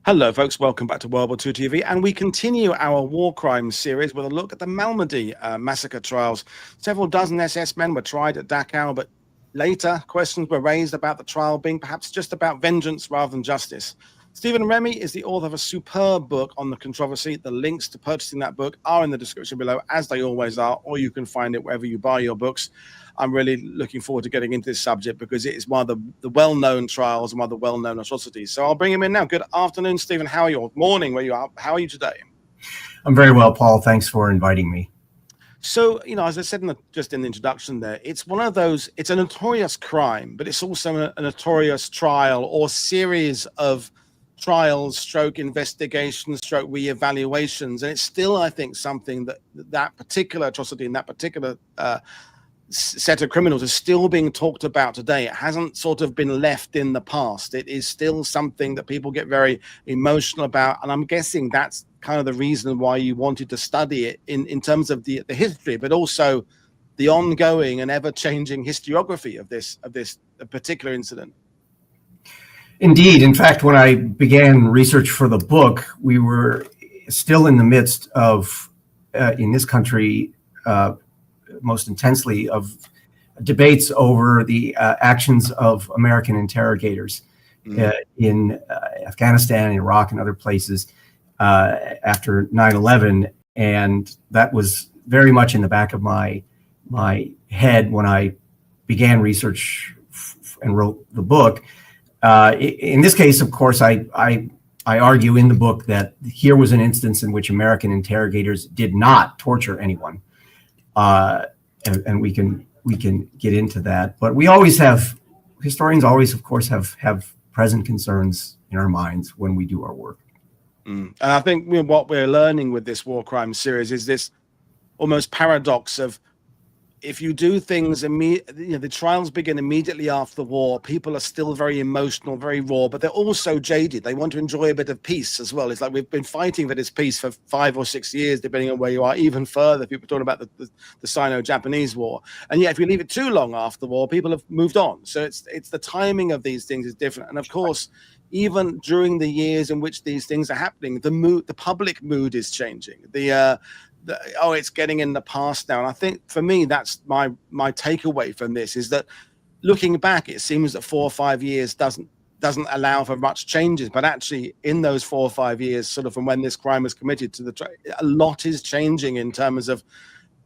Hello, folks. Welcome back to World War II TV, and we continue our war crimes series with a look at the Malmedy Massacre trials. Several dozen SS men were tried at Dachau, but later questions were raised about the trial being perhaps just about vengeance rather than justice. Stephen Remy is the author of a superb book on the controversy. The links to purchasing that book are in the description below, as they always are, or you can find it wherever you buy your books. I'm really looking forward to getting into this subject because it is one of the well-known trials and one of the well-known atrocities. So I'll bring him in now. Good afternoon, Stephen. How are you? Or morning, where you are. How are you today? I'm very well, Paul. Thanks for inviting me. So, as I said just in the introduction there, it's one of those, it's a notorious crime, but it's also a notorious trial or series of trials, stroke investigations, stroke reevaluations. And it's still, I think, something that particular atrocity and that particular set of criminals is still being talked about today. It hasn't sort of been left in the past. It is still something that people get very emotional about. And I'm guessing that's kind of the reason why you wanted to study it in terms of the history, but also the ongoing and ever-changing historiography of this particular incident. Indeed. In fact, when I began research for the book, we were still in the midst of, in this country, most intensely, of debates over the actions of American interrogators in Afghanistan, Iraq, and other places after 9/11. And that was very much in the back of my head when I began research and wrote the book. In this case, of course, I argue in the book that here was an instance in which American interrogators did not torture anyone, and we can get into that. But we always have, historians always, of course, have present concerns in our minds when we do our work. And I think what we're learning with this war crime series is this almost paradox of, if you do things the trials begin immediately after the war. People are still very emotional, very raw, but they're also jaded. They want to enjoy a bit of peace as well. It's like we've been fighting for this peace for 5 or 6 years, depending on where you are, even further. People talking about the Sino-Japanese war. And yet, if you leave it too long after the war, people have moved on. So it's the timing of these things is different. And of course, even during the years in which these things are happening, the public mood is changing. It's getting in the past now. And I think for me, that's my takeaway from this, is that looking back, it seems that 4 or 5 years doesn't allow for much changes. But actually, in those 4 or 5 years, sort of from when this crime was committed to a lot is changing in terms of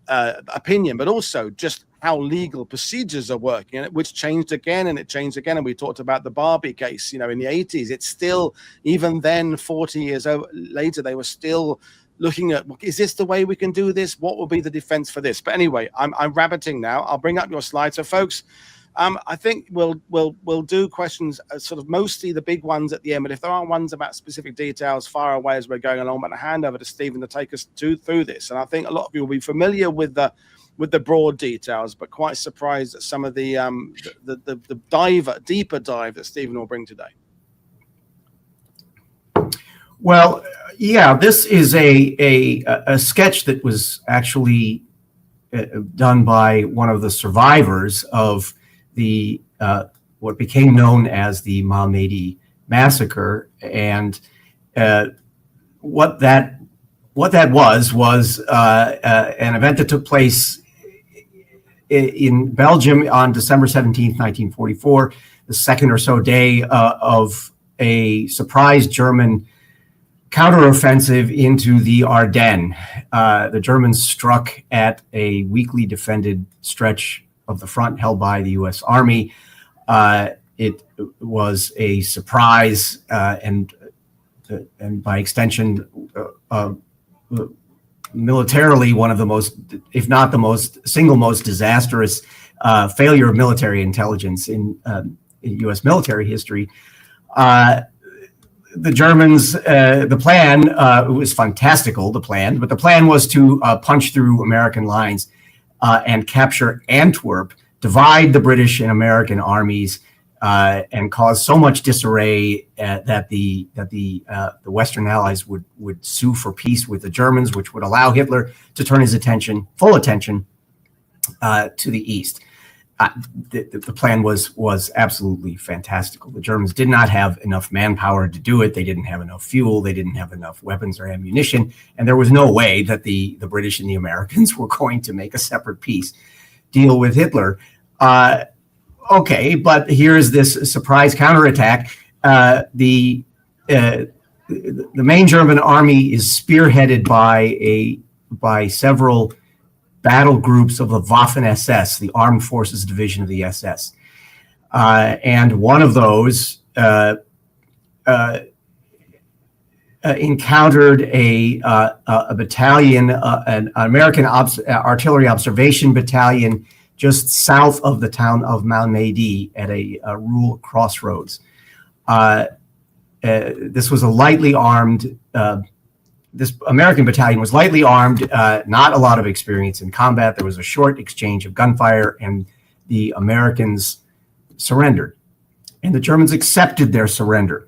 opinion, but also just how legal procedures are working, which changed again, and it changed again. And we talked about the Barbie case, in the 80s. It's still, even then, 40 years later, they were still looking at, is this the way we can do this? What will be the defense for this? But anyway, I'm rabbiting now. I'll bring up your slides. So folks, I think we'll do questions, sort of mostly the big ones at the end. But if there are ones about specific details, far away as we're going along. But I'll hand over to Stephen to take us through this. And I think a lot of you will be familiar with the broad details, but quite surprised at some of the deeper dive that Stephen will bring today. Well, yeah, this is a sketch that was actually done by one of the survivors of the what became known as the Malmedy Massacre, and what that was an event that took place in Belgium on December 17th, 1944, the second or so day of a surprise German counteroffensive into the Ardennes. The Germans struck at a weakly defended stretch of the front held by the U.S. Army. It was a surprise and by extension, militarily one of the most, if not the single most disastrous failure of military intelligence in U.S. military history. The Germans, the plan, it was fantastical, the plan, but the plan was to punch through American lines and capture Antwerp, divide the British and American armies, and cause so much disarray that the Western Allies would sue for peace with the Germans, which would allow Hitler to turn his full attention to the East. the plan was absolutely fantastical. The Germans did not have enough manpower to do it. They didn't have enough fuel. They didn't have enough weapons or ammunition. And there was no way that the British and the Americans were going to make a separate peace deal with Hitler. Okay, but here's this surprise counterattack. The main German army is spearheaded by several battle groups of the Waffen SS, the Armed Forces Division of the SS. And one of those encountered a battalion, an American artillery observation battalion just south of the town of Malmedy at a rural crossroads. This was a lightly armed this American battalion was lightly armed, not a lot of experience in combat. There was a short exchange of gunfire, and the Americans surrendered. And the Germans accepted their surrender.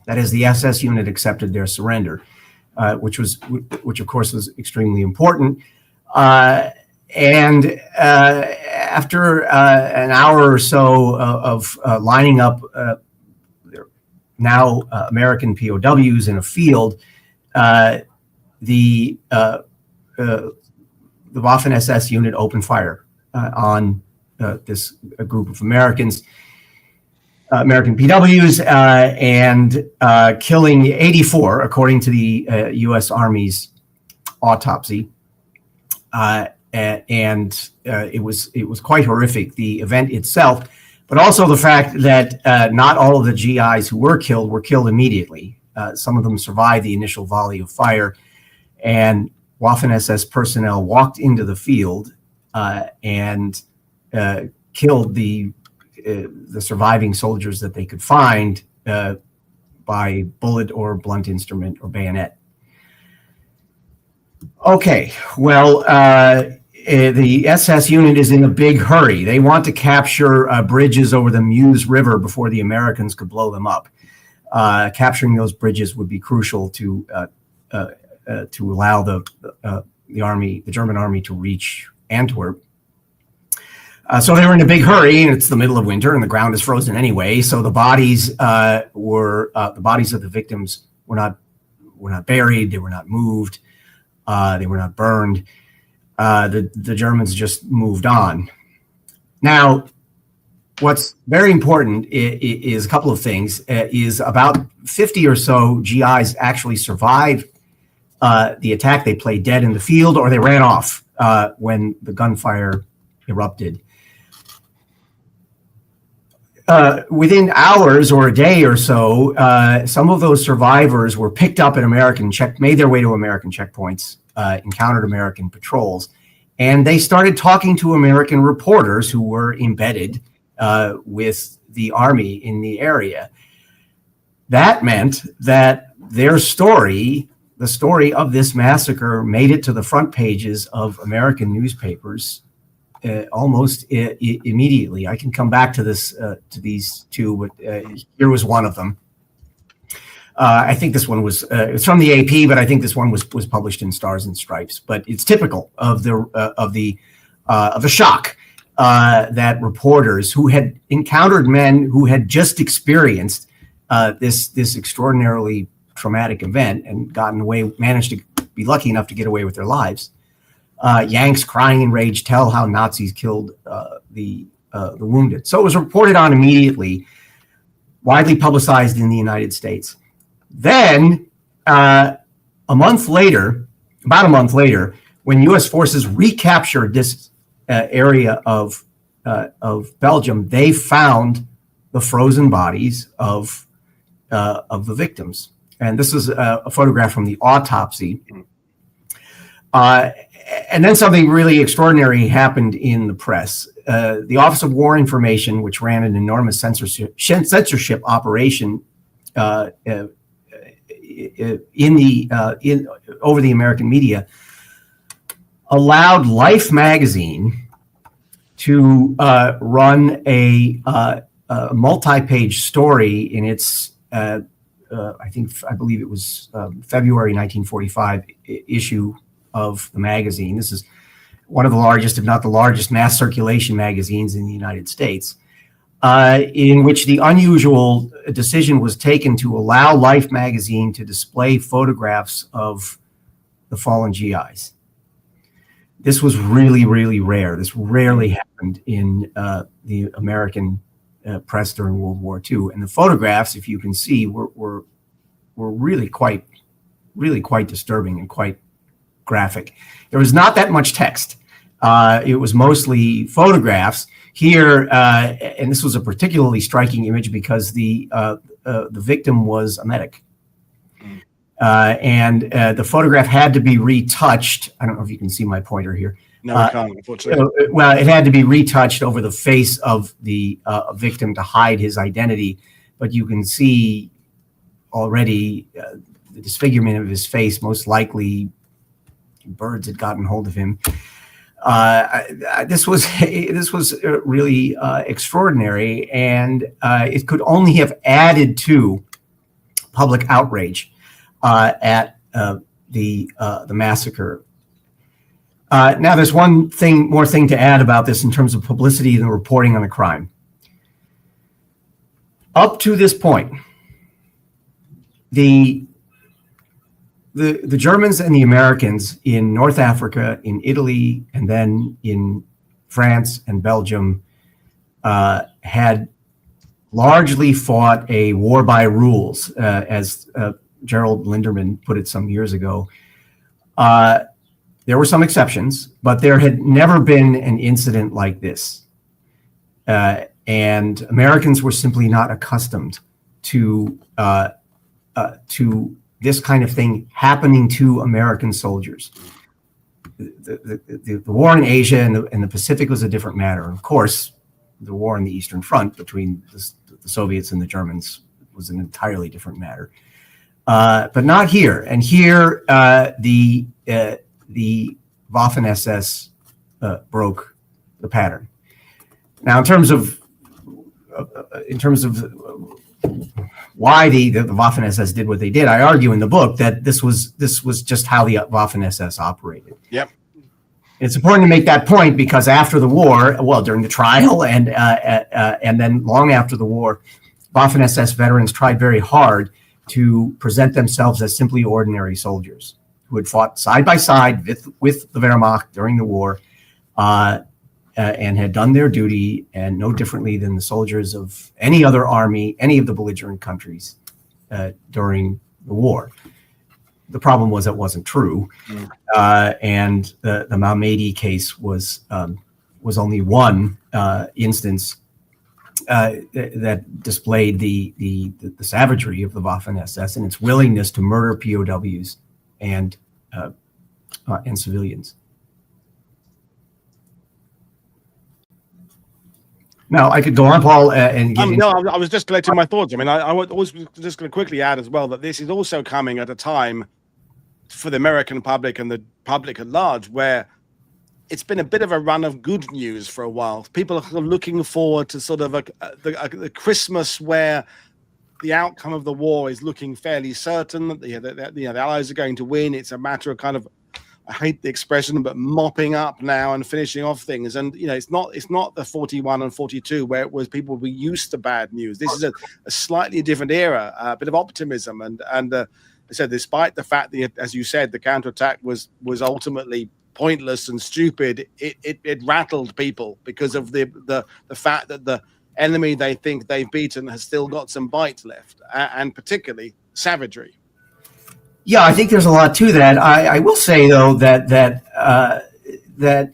That is, the SS unit accepted their surrender, which of course was extremely important. And after an hour or so of lining up now American POWs in a field, the Waffen SS unit opened fire on this group of American PWs, and killing 84, according to the U.S. Army's autopsy. And it was quite horrific, the event itself, but also the fact that not all of the GIs who were killed immediately. Some of them survived the initial volley of fire, and Waffen SS personnel walked into the field and killed the surviving soldiers that they could find by bullet or blunt instrument or bayonet. Okay, well, the SS unit is in a big hurry. They want to capture bridges over the Meuse River before the Americans could blow them up. Capturing those bridges would be crucial to allow the German army to reach Antwerp. So they were in a big hurry, and it's the middle of winter, and the ground is frozen anyway. So the bodies of the victims were not buried, they were not moved, they were not burned. The Germans just moved on. Now, what's very important is a couple of things. Is about 50 or so GIs actually survived the attack. They played dead in the field, or they ran off when the gunfire erupted. Within hours or a day or so, some of those survivors were picked up at made their way to American checkpoints, encountered American patrols, and they started talking to American reporters who were embedded with the army in the area. That meant that their story, the story of this massacre, made it to the front pages of American newspapers almost immediately. I can come back to this, to these two, but here was one of them. I think this one was it's from the AP, but I think this one was published in Stars and Stripes. But it's typical of the shock that reporters who had encountered men who had just experienced this extraordinarily traumatic event and managed to be lucky enough to get away with their lives. Yanks crying in rage tell how Nazis killed the wounded. So it was reported on immediately, widely publicized in the United States. Then, about a month later, when U.S. forces recaptured this area of Belgium, they found the frozen bodies of the victims. And this is a photograph from the autopsy. And then something really extraordinary happened in the press. The Office of War Information, which ran an enormous censorship operation over the American media, allowed Life magazine to run a multi-page story in its I believe it was February 1945 issue of the magazine. This is one of the largest, if not the largest, mass circulation magazines in the United States, in which the unusual decision was taken to allow Life magazine to display photographs of the fallen GIs. This was really, really rare. This rarely happened in the American press during World War II. And the photographs, if you can see, were really quite disturbing and quite graphic. There was not that much text. It was mostly photographs. Here, and this was a particularly striking image because the victim was a medic. And the photograph had to be retouched. I don't know if you can see my pointer here. No, I can't, unfortunately. Well, it had to be retouched over the face of the victim to hide his identity. But you can see already the disfigurement of his face. Most likely, birds had gotten hold of him. This was really extraordinary, and it could only have added to public outrage at the massacre. Now, there's one more thing to add about this in terms of publicity and the reporting on the crime. Up to this point, the Germans and the Americans in North Africa, in Italy, and then in France and Belgium had largely fought a war by rules, as Gerald Linderman put it some years ago. There were some exceptions, but there had never been an incident like this. And Americans were simply not accustomed to this kind of thing happening to American soldiers. The war in Asia and the Pacific was a different matter. Of course, the war on the Eastern Front between the Soviets and the Germans was an entirely different matter. But not here. And here, the Waffen SS broke the pattern. Now, in terms of why the Waffen SS did what they did, I argue in the book that this was just how the Waffen SS operated. Yep. It's important to make that point because after the war, well, during the trial and then long after the war, Waffen SS veterans tried very hard to present themselves as simply ordinary soldiers who had fought side by side with the Wehrmacht during the war and had done their duty, and no differently than the soldiers of any other army, any of the belligerent countries during the war. The problem was it wasn't true, and the Malmedy case was only one instance that displayed the savagery of the Waffen SS and its willingness to murder POWs and civilians. Now, I could go on, Paul, and no, I was just collecting my thoughts. I mean, I was just going to quickly add as well that this is also coming at a time for the American public and the public at large where it's been a bit of a run of good news for a while. People are looking forward to sort of the Christmas where the outcome of the war is looking fairly certain that the Allies are going to win. It's a matter of kind of, I hate the expression, but mopping up now and finishing off things. And it's not the 41 and 42 where it was people were used to bad news. This is a slightly different era, a bit of optimism. And I said, despite the fact that, as you said, the counterattack was ultimately pointless and stupid, it rattled people because of the fact that the enemy they think they've beaten has still got some bite left, and particularly savagery. Yeah, I think there's a lot to that. I will say though that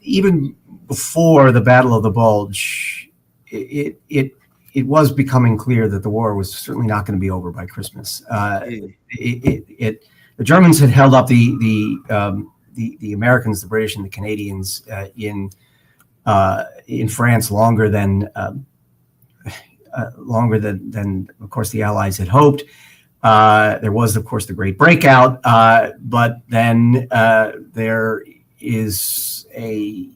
even before the Battle of the Bulge, it was becoming clear that the war was certainly not going to be over by Christmas. The Germans had held up the Americans, the British, and the Canadians in France longer than of course the Allies had hoped. There was, of course, the Great Breakout, but then there is a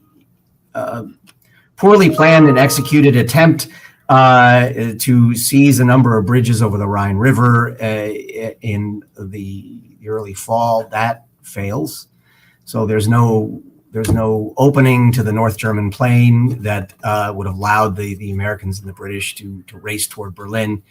poorly planned and executed attempt to seize a number of bridges over the Rhine River in the early fall. That fails. So there's no opening to the North German plain that would have allowed the Americans and the British to race toward Berlin.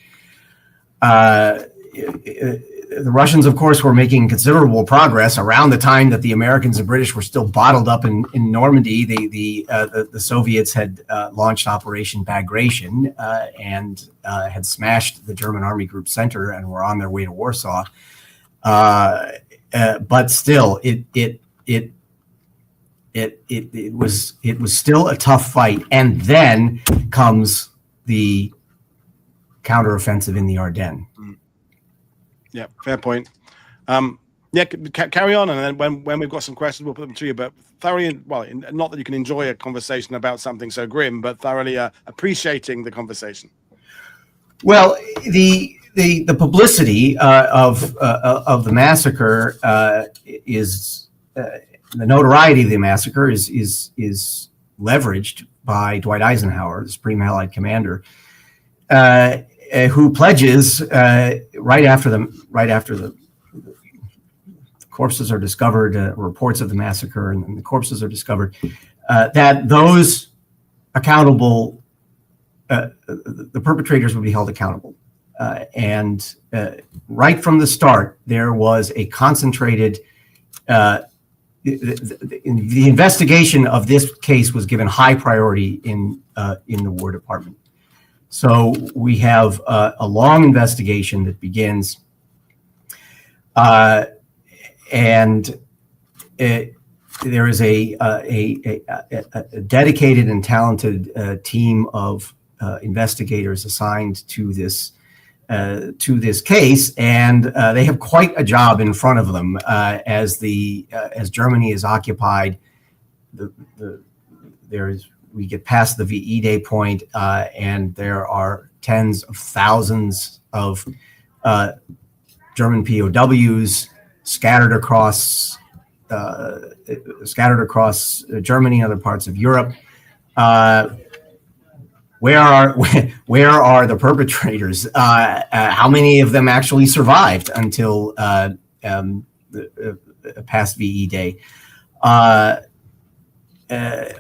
The Russians, of course, were making considerable progress around the time that the Americans and British were still bottled up in Normandy. The Soviets had launched Operation Bagration and had smashed the German Army Group Center and were on their way to Warsaw. But still, it was still a tough fight. And then comes the counteroffensive in the Ardennes. Yeah, fair point. Carry on, and then when we've got some questions, we'll put them to you. But thoroughly, not that you can enjoy a conversation about something so grim, but thoroughly appreciating the conversation. Well, the publicity of the massacre is the notoriety of the massacre is leveraged by Dwight Eisenhower, the Supreme Allied Commander, who pledges right after the corpses are discovered, reports of the massacre and the corpses are discovered, that those accountable, the perpetrators would be held accountable. And right from the start, there was a concentrated, the investigation of this case was given high priority in the War Department. So we have a long investigation that begins, and there is a dedicated and talented team of investigators assigned to this case, and they have quite a job in front of them as Germany is occupied. We get past the VE Day point, and there are tens of thousands of German POWs scattered across Germany and other parts of Europe. Where are the perpetrators? How many of them actually survived until past VE Day?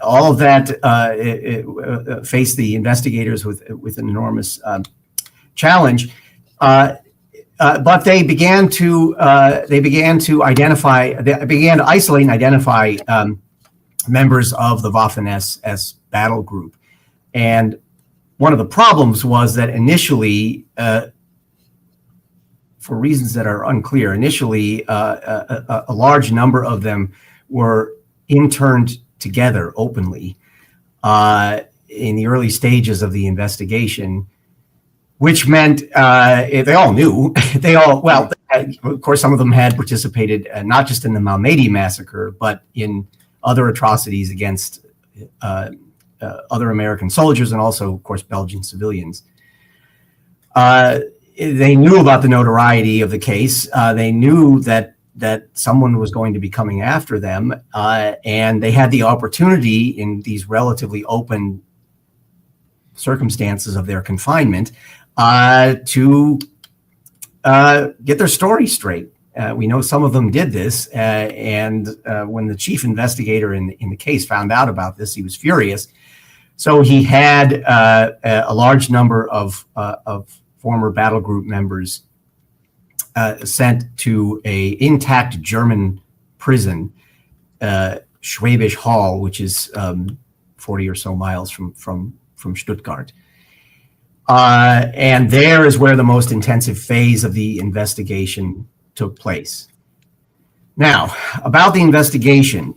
All of that faced the investigators with an enormous challenge, but they began to isolate and identify members of the Waffen SS battle group. And one of the problems was that initially, for reasons that are unclear, a large number of them were interned together openly in the early stages of the investigation, which meant they all knew. Of course, some of them had participated not just in the Malmedy Massacre, but in other atrocities against other American soldiers and also, of course, Belgian civilians. They knew about the notoriety of the case. They knew that someone was going to be coming after them, and they had the opportunity in these relatively open circumstances of their confinement to get their story straight. We know some of them did this, and when the chief investigator in the case found out about this, he was furious. So he had a large number of former battle group members sent to a intact German prison, Schwäbisch Hall, which is 40 or so miles from Stuttgart. And there is where the most intensive phase of the investigation took place. Now, about the investigation,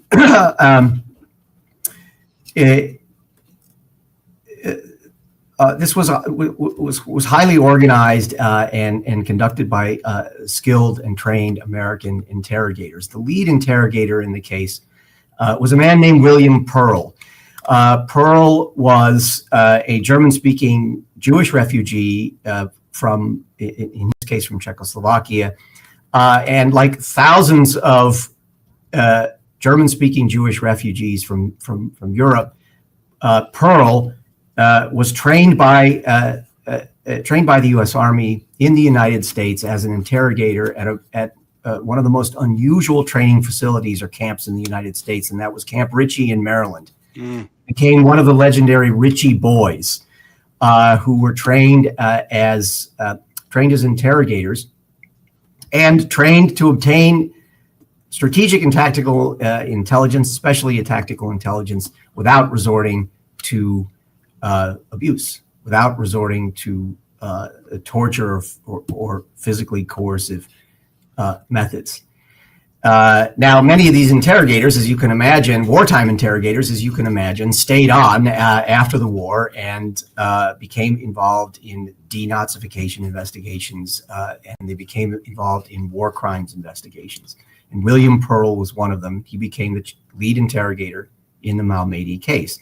this was highly organized and conducted by skilled and trained American interrogators. The lead interrogator in the case was a man named William Pearl. Pearl was a German-speaking Jewish refugee in his case, from Czechoslovakia, and like thousands of German-speaking Jewish refugees from Europe, Pearl was trained by the U.S. Army in the United States as an interrogator at one of the most unusual training facilities or camps in the United States, and that was Camp Ritchie in Maryland. Became one of the legendary Ritchie boys, who were trained as interrogators and trained to obtain strategic and tactical intelligence, especially a tactical intelligence, without resorting to abuse, without resorting to torture or physically coercive methods. Now, many of these interrogators, as you can imagine, wartime interrogators, as you can imagine, stayed on after the war and became involved in denazification investigations, and they became involved in war crimes investigations. And William Pearl was one of them. He became the lead interrogator in the Malmedy case.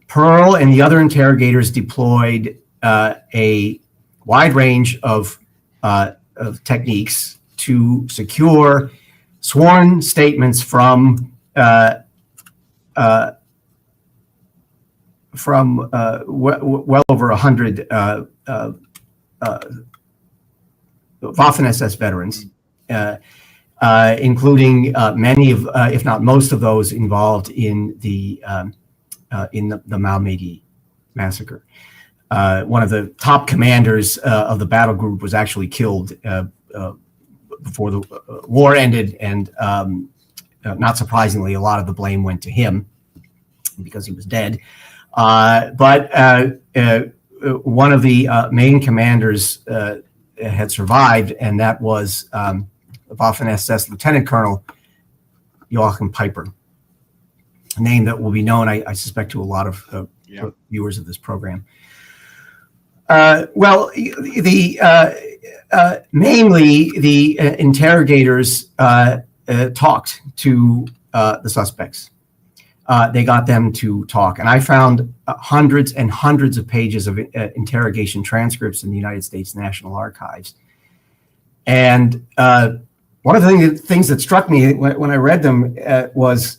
Pearl and the other interrogators deployed a wide range of techniques to secure sworn statements from well over 100 Waffen SS veterans, including many of, if not most of those involved in the Malmedy Massacre. One of the top commanders of the battle group was actually killed before the war ended, and not surprisingly, a lot of the blame went to him because he was dead. But one of the main commanders had survived, and that was Waffen SS Lieutenant Colonel Joachim Peiper, a name that will be known, I suspect, to a lot of viewers of this program. Mainly the interrogators talked to the suspects. They got them to talk, and I found hundreds and hundreds of pages of interrogation transcripts in the United States National Archives. And one of the things that struck me when I read them was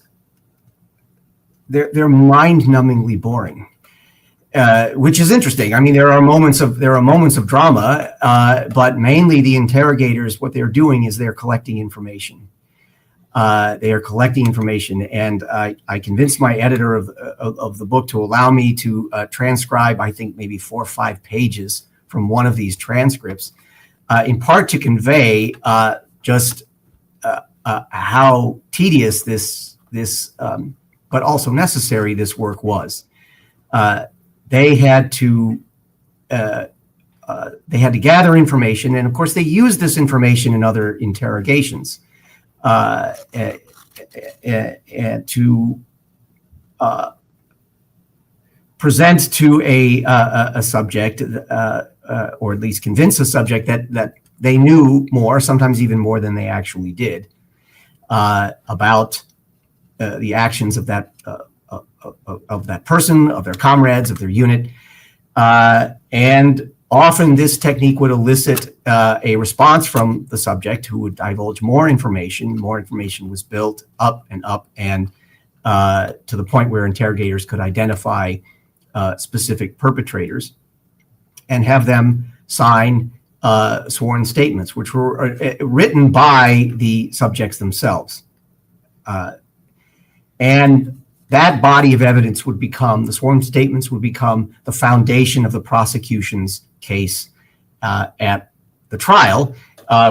they're mind-numbingly boring. Which is interesting. I mean, there are moments of drama, but mainly the interrogators, what they're doing is they're collecting information. They are collecting information, and I convinced my editor of the book to allow me to transcribe, I think, maybe 4 or 5 pages from one of these transcripts, in part to convey just how tedious this but also necessary this work was. They had to gather information, and of course they used this information in other interrogations to present to a subject, or at least convince a subject that they knew more, sometimes even more than they actually did, about the actions of that person, of their comrades, of their unit. And often this technique would elicit a response from the subject, who would divulge more information. More information was built up, and to the point where interrogators could identify specific perpetrators and have them sign sworn statements, which were written by the subjects themselves. And that body of evidence would become, the sworn statements would become the foundation of the prosecution's case at the trial,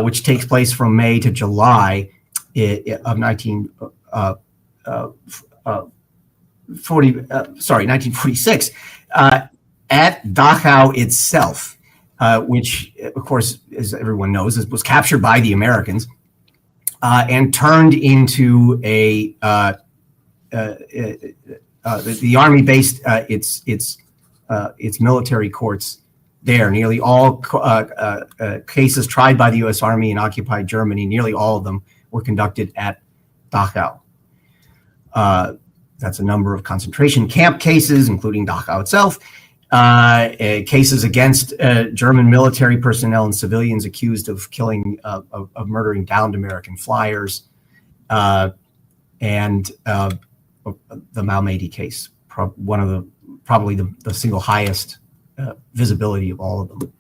which takes place from May to July of 1946, at Dachau itself, which, of course, as everyone knows, was captured by the Americans and turned into the Army based its military courts there. Nearly all cases tried by the U.S. Army in occupied Germany, nearly all of them were conducted at Dachau. That's a number of concentration camp cases, including Dachau itself, cases against German military personnel and civilians accused of killing, of murdering downed American flyers, and the Malmedy case, probably the single highest visibility of all of them.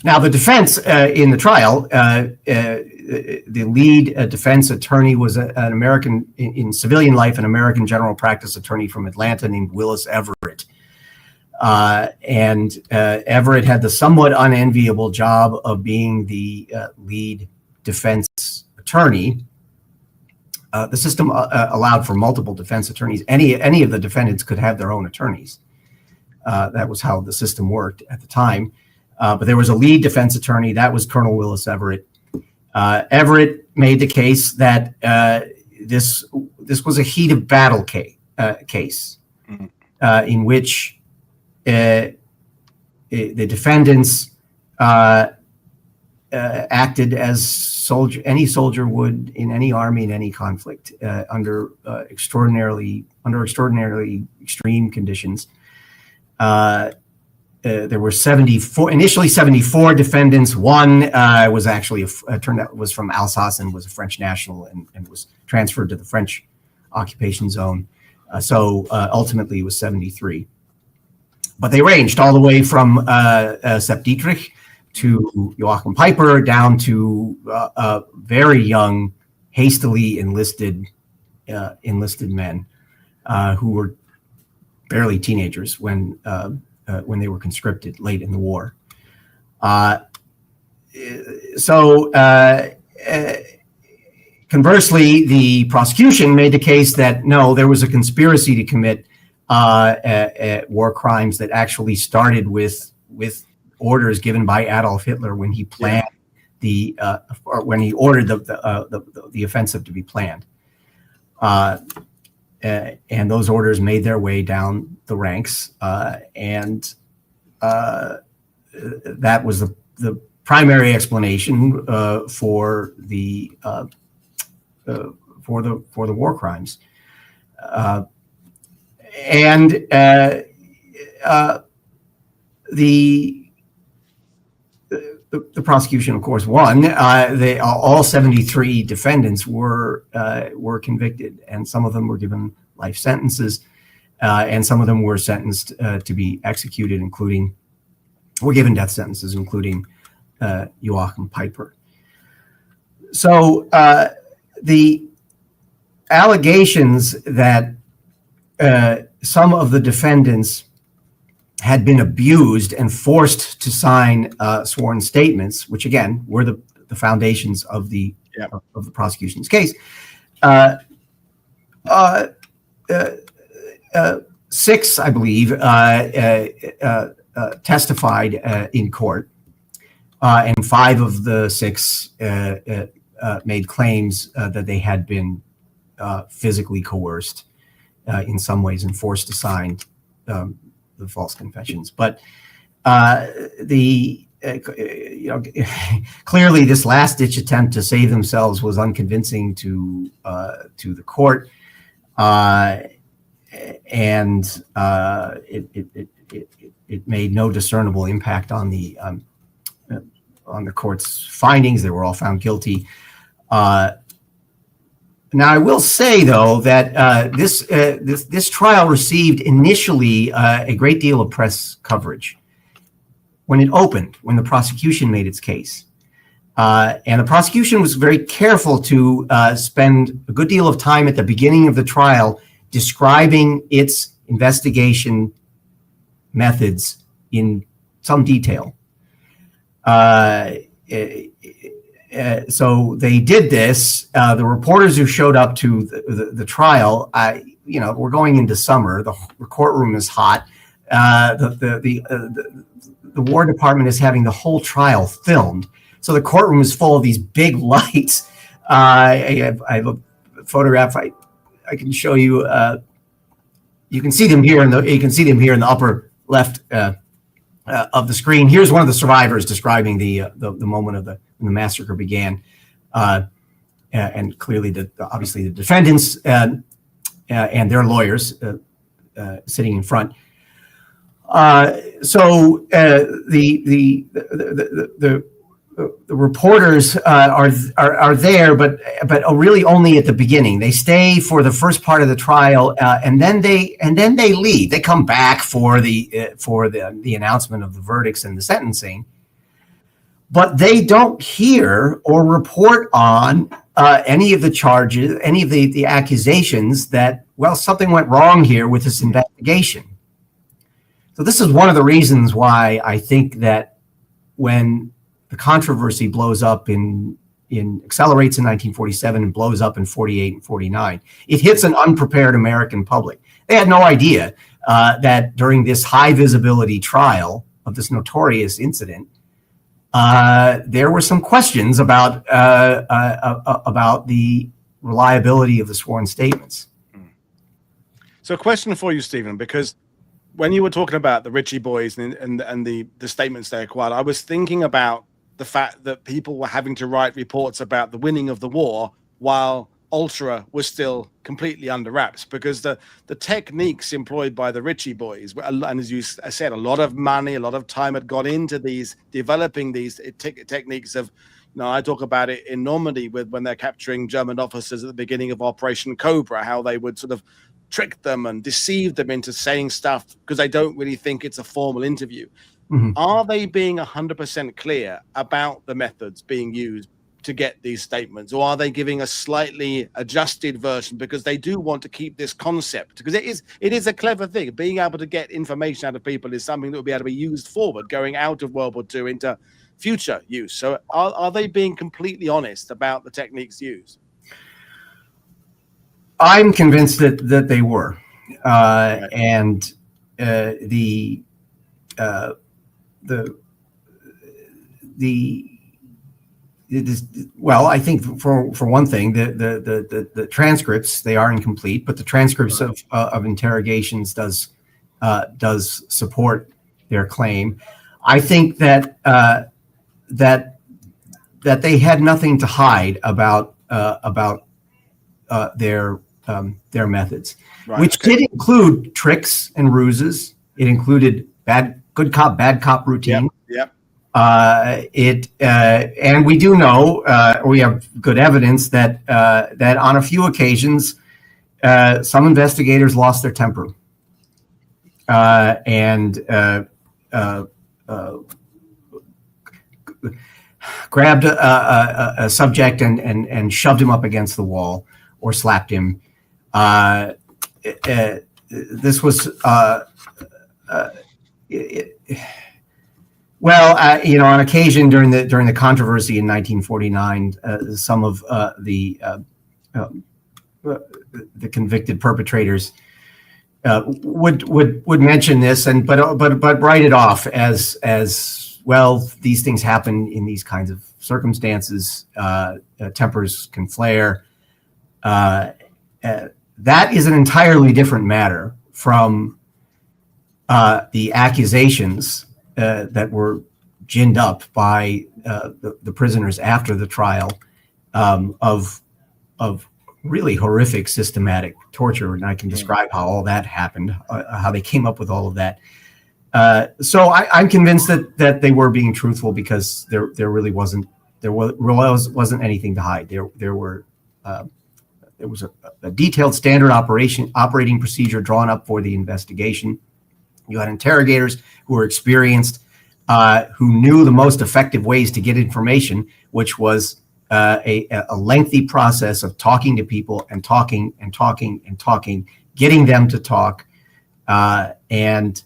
Now, the defense in the trial, the lead defense attorney was an American, in civilian life, an American general practice attorney from Atlanta named Willis Everett. And Everett had the somewhat unenviable job of being the lead defense attorney. The system allowed for multiple defense attorneys. Any of the defendants could have their own attorneys. That was how the system worked at the time. But there was a lead defense attorney. That was Colonel Willis Everett. Everett made the case that this was a heat of battle case in which the defendants acted as any soldier would in any army in any conflict under extraordinarily extreme conditions. There were initially 74 defendants. One was actually turned out was from Alsace and was a French national and was transferred to the French occupation zone. So ultimately it was 73. But they ranged all the way from Sepp Dietrich to Joachim Peiper down to very young, hastily enlisted men who were barely teenagers when they were conscripted late in the war. Conversely, the prosecution made the case that no, there was a conspiracy to commit war crimes that actually started with orders given by Adolf Hitler when he planned when he ordered the offensive to be planned. And those orders made their way down the ranks, and that was the primary explanation for the war crimes. The prosecution, of course, won. All 73 defendants were convicted, and some of them were given life sentences, and some of them were sentenced to be executed, were given death sentences, including Joachim Peiper. So the allegations that some of the defendants had been abused and forced to sign sworn statements, which again were the foundations of the prosecution's case. 6, I believe, testified in court, and 5 of the 6 made claims that they had been physically coerced in some ways and forced to sign the false confessions. But clearly this last-ditch attempt to save themselves was unconvincing to the court, and it made no discernible impact on the court's findings. They were all found guilty. Now, I will say, though, that this trial received initially a great deal of press coverage when it opened, when the prosecution made its case. And the prosecution was very careful to spend a good deal of time at the beginning of the trial describing its investigation methods in some detail. So they did this. The reporters who showed up to the trial, we're going into summer. The courtroom is hot. The War Department is having the whole trial filmed. So the courtroom is full of these big lights. I have a photograph I can show you. You can see them here in the upper left of the screen. Here's one of the survivors describing the moment when the massacre began, and clearly obviously the defendants and their lawyers sitting in front. So the the reporters are there, but really only at the beginning. They stay for the first part of the trial, and then they leave. They come back for the announcement of the verdicts and the sentencing, but they don't hear or report on any of the charges, any of the accusations that, well, something went wrong here with this investigation. So this is one of the reasons why I think that when the controversy blows up accelerates in 1947 and blows up in 48 and 49, it hits an unprepared American public. They had no idea that during this high visibility trial of this notorious incident, there were some questions about the reliability of the sworn statements. So a question for you, Stephen, because when you were talking about the Ritchie boys and the statements they acquired, I was thinking about the fact that people were having to write reports about the winning of the war while Ultra was still completely under wraps, because the techniques employed by the Ritchie boys, and as you said, a lot of money, a lot of time had gone into developing these techniques of, I talk about it in Normandy when they're capturing German officers at the beginning of Operation Cobra, how they would sort of trick them and deceive them into saying stuff because they don't really think it's a formal interview. Mm-hmm. Are they being 100% clear about the methods being used to get these statements, or are they giving a slightly adjusted version because they do want to keep this concept? Because it is a clever thing. Being able to get information out of people is something that will be able to be used forward, going out of World War II into future use. So are they being completely honest about the techniques used? I'm convinced that they were, right. And well, I think for one thing, the transcripts, they are incomplete, but the transcripts of interrogations does support their claim. I think that they had nothing to hide about their methods, right, which did include tricks and ruses. It included good cop, bad cop routine. Yep. And we do know, we have good evidence that on a few occasions, some investigators lost their temper and grabbed a subject and shoved him up against the wall or slapped him. This was on occasion during the controversy in 1949, some of the convicted perpetrators would mention this but write it off as well. These things happen in these kinds of circumstances. Tempers can flare. That is an entirely different matter from the accusations that were ginned up by the prisoners after the trial of really horrific systematic torture, and I can describe how all that happened, how they came up with all of that. So I'm convinced that they were being truthful, because there really wasn't anything to hide. There was a detailed standard operating procedure drawn up for the investigation. You had interrogators who were experienced, who knew the most effective ways to get information, which was a lengthy process of talking to people and talking, getting them to talk, and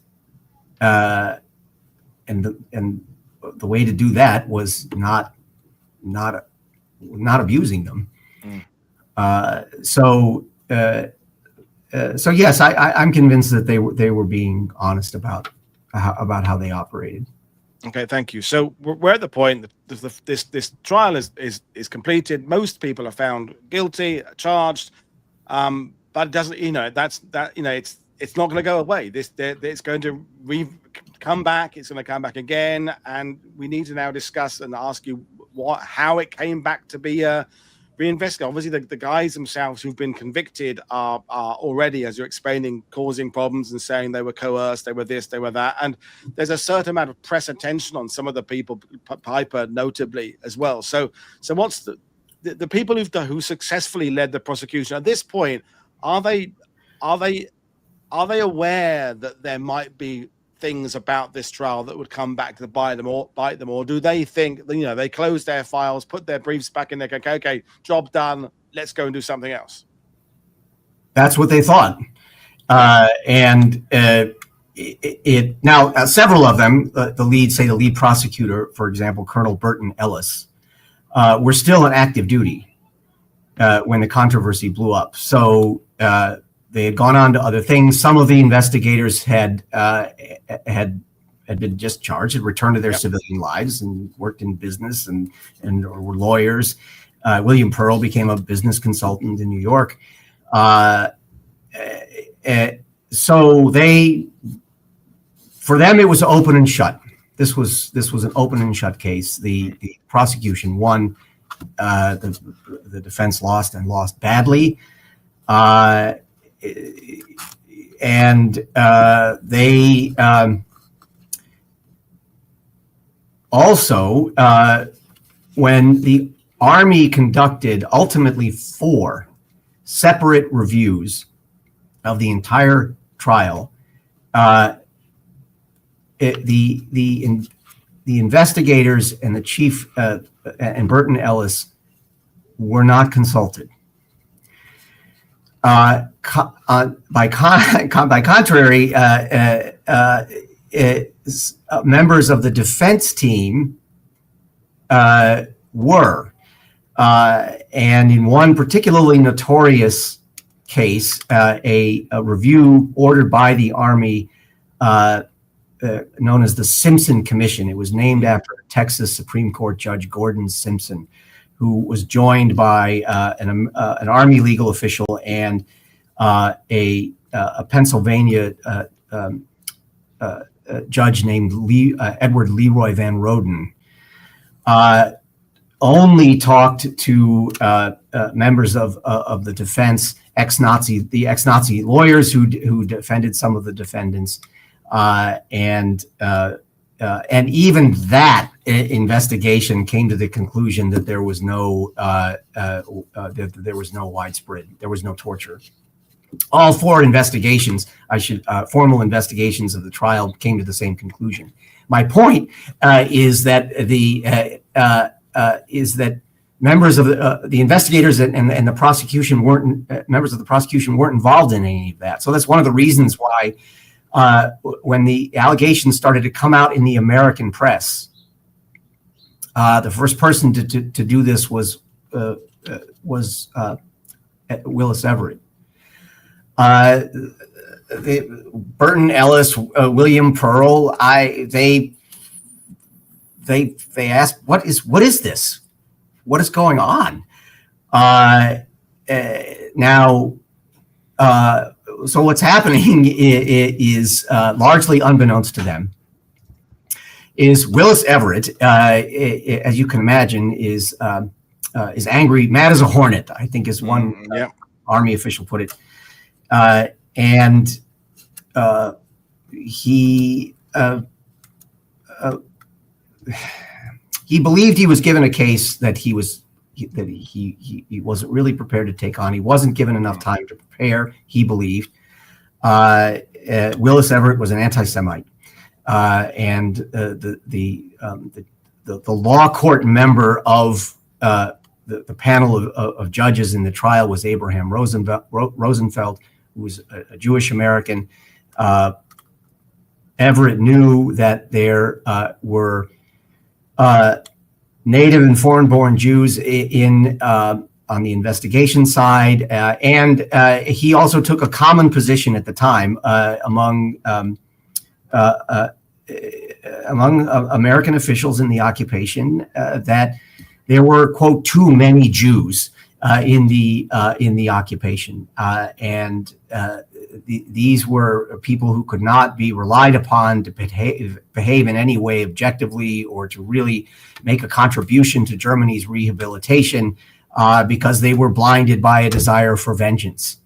the way to do that was not abusing them. So yes, I'm convinced that they were being honest about how they operated. Okay, thank you. So we're at the point that this trial is completed. Most people are found guilty, charged, but it doesn't. It's not going to go away. It's going to come back. It's going to come back again, and we need to now discuss and ask you how it came back to be reinvestigate. Obviously, the guys themselves who've been convicted are already, as you're explaining, causing problems and saying they were coerced, they were this, they were that. And there's a certain amount of press attention on some of the people, Piper notably as well. So what's the people who successfully led the prosecution at this point? Are they aware that there might be things about this trial that would come back to bite them, or do they think, they close their files, put their briefs back in there, go, okay, job done, let's go and do something else? That's what they thought. Now, several of them, the lead prosecutor, for example, Colonel Burton Ellis, were still on active duty when the controversy blew up. So they had gone on to other things. Some of the investigators had been discharged, had returned to their civilian lives and worked in business and were lawyers. William Pearl became a business consultant in New York. So for them, it was open and shut. This was an open and shut case. The prosecution won. The defense lost and lost badly. And they also, when the Army conducted ultimately 4 separate reviews of the entire trial, the investigators and the chief and Burton Ellis were not consulted. By contrary, members of the defense team were, and in one particularly notorious case, a review ordered by the Army known as the Simpson Commission. It was named after Texas Supreme Court Judge Gordon Simpson, who was joined by an Army legal official and a Pennsylvania judge named Edward Leroy Van Roden. Only talked to members of the defense, the ex-Nazi lawyers who defended some of the defendants, and even that investigation came to the conclusion that there was no widespread, there was no torture. All 4 investigations, formal investigations of the trial, came to the same conclusion. My point is that members of the investigators and the prosecution members of the prosecution weren't involved in any of that. So that's one of the reasons why when the allegations started to come out in the American press, the first person to do this was Willis Everett. Burton Ellis, William Pearl, they asked, what is this? What is going on? Now, so what's happening is largely unbeknownst to them, is Willis Everett, as you can imagine, is angry, mad as a hornet, I think is one Army official put it. And he believed he was given a case that he wasn't really prepared to take on. He wasn't given enough time to prepare, he believed. Willis Everett was an anti-Semite, and the law court member of the panel of judges in the trial was Abraham Rosenfeld, who was a Jewish American. Everett knew that there were native and foreign-born Jews on the investigation side, and he also took a common position at the time among American officials in the occupation that there were, quote, too many Jews in the occupation, and these were people who could not be relied upon to behave in any way objectively or to really make a contribution to Germany's rehabilitation. because they were blinded by a desire for vengeance.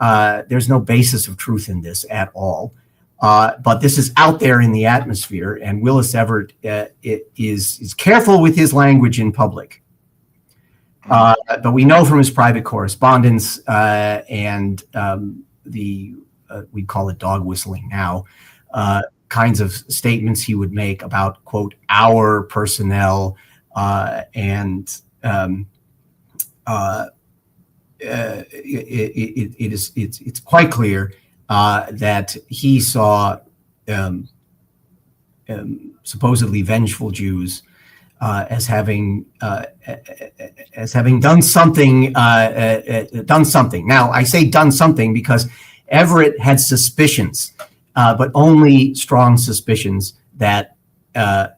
There's no basis of truth in this at all. But this is out there in the atmosphere, and Willis Everett is careful with his language in public. But we know from his private correspondence and we'd call it dog whistling now, kinds of statements he would make about, quote, our personnel, it's quite clear that he saw supposedly vengeful Jews as having done something. Now, I say done something because Everett had suspicions, but only strong suspicions that of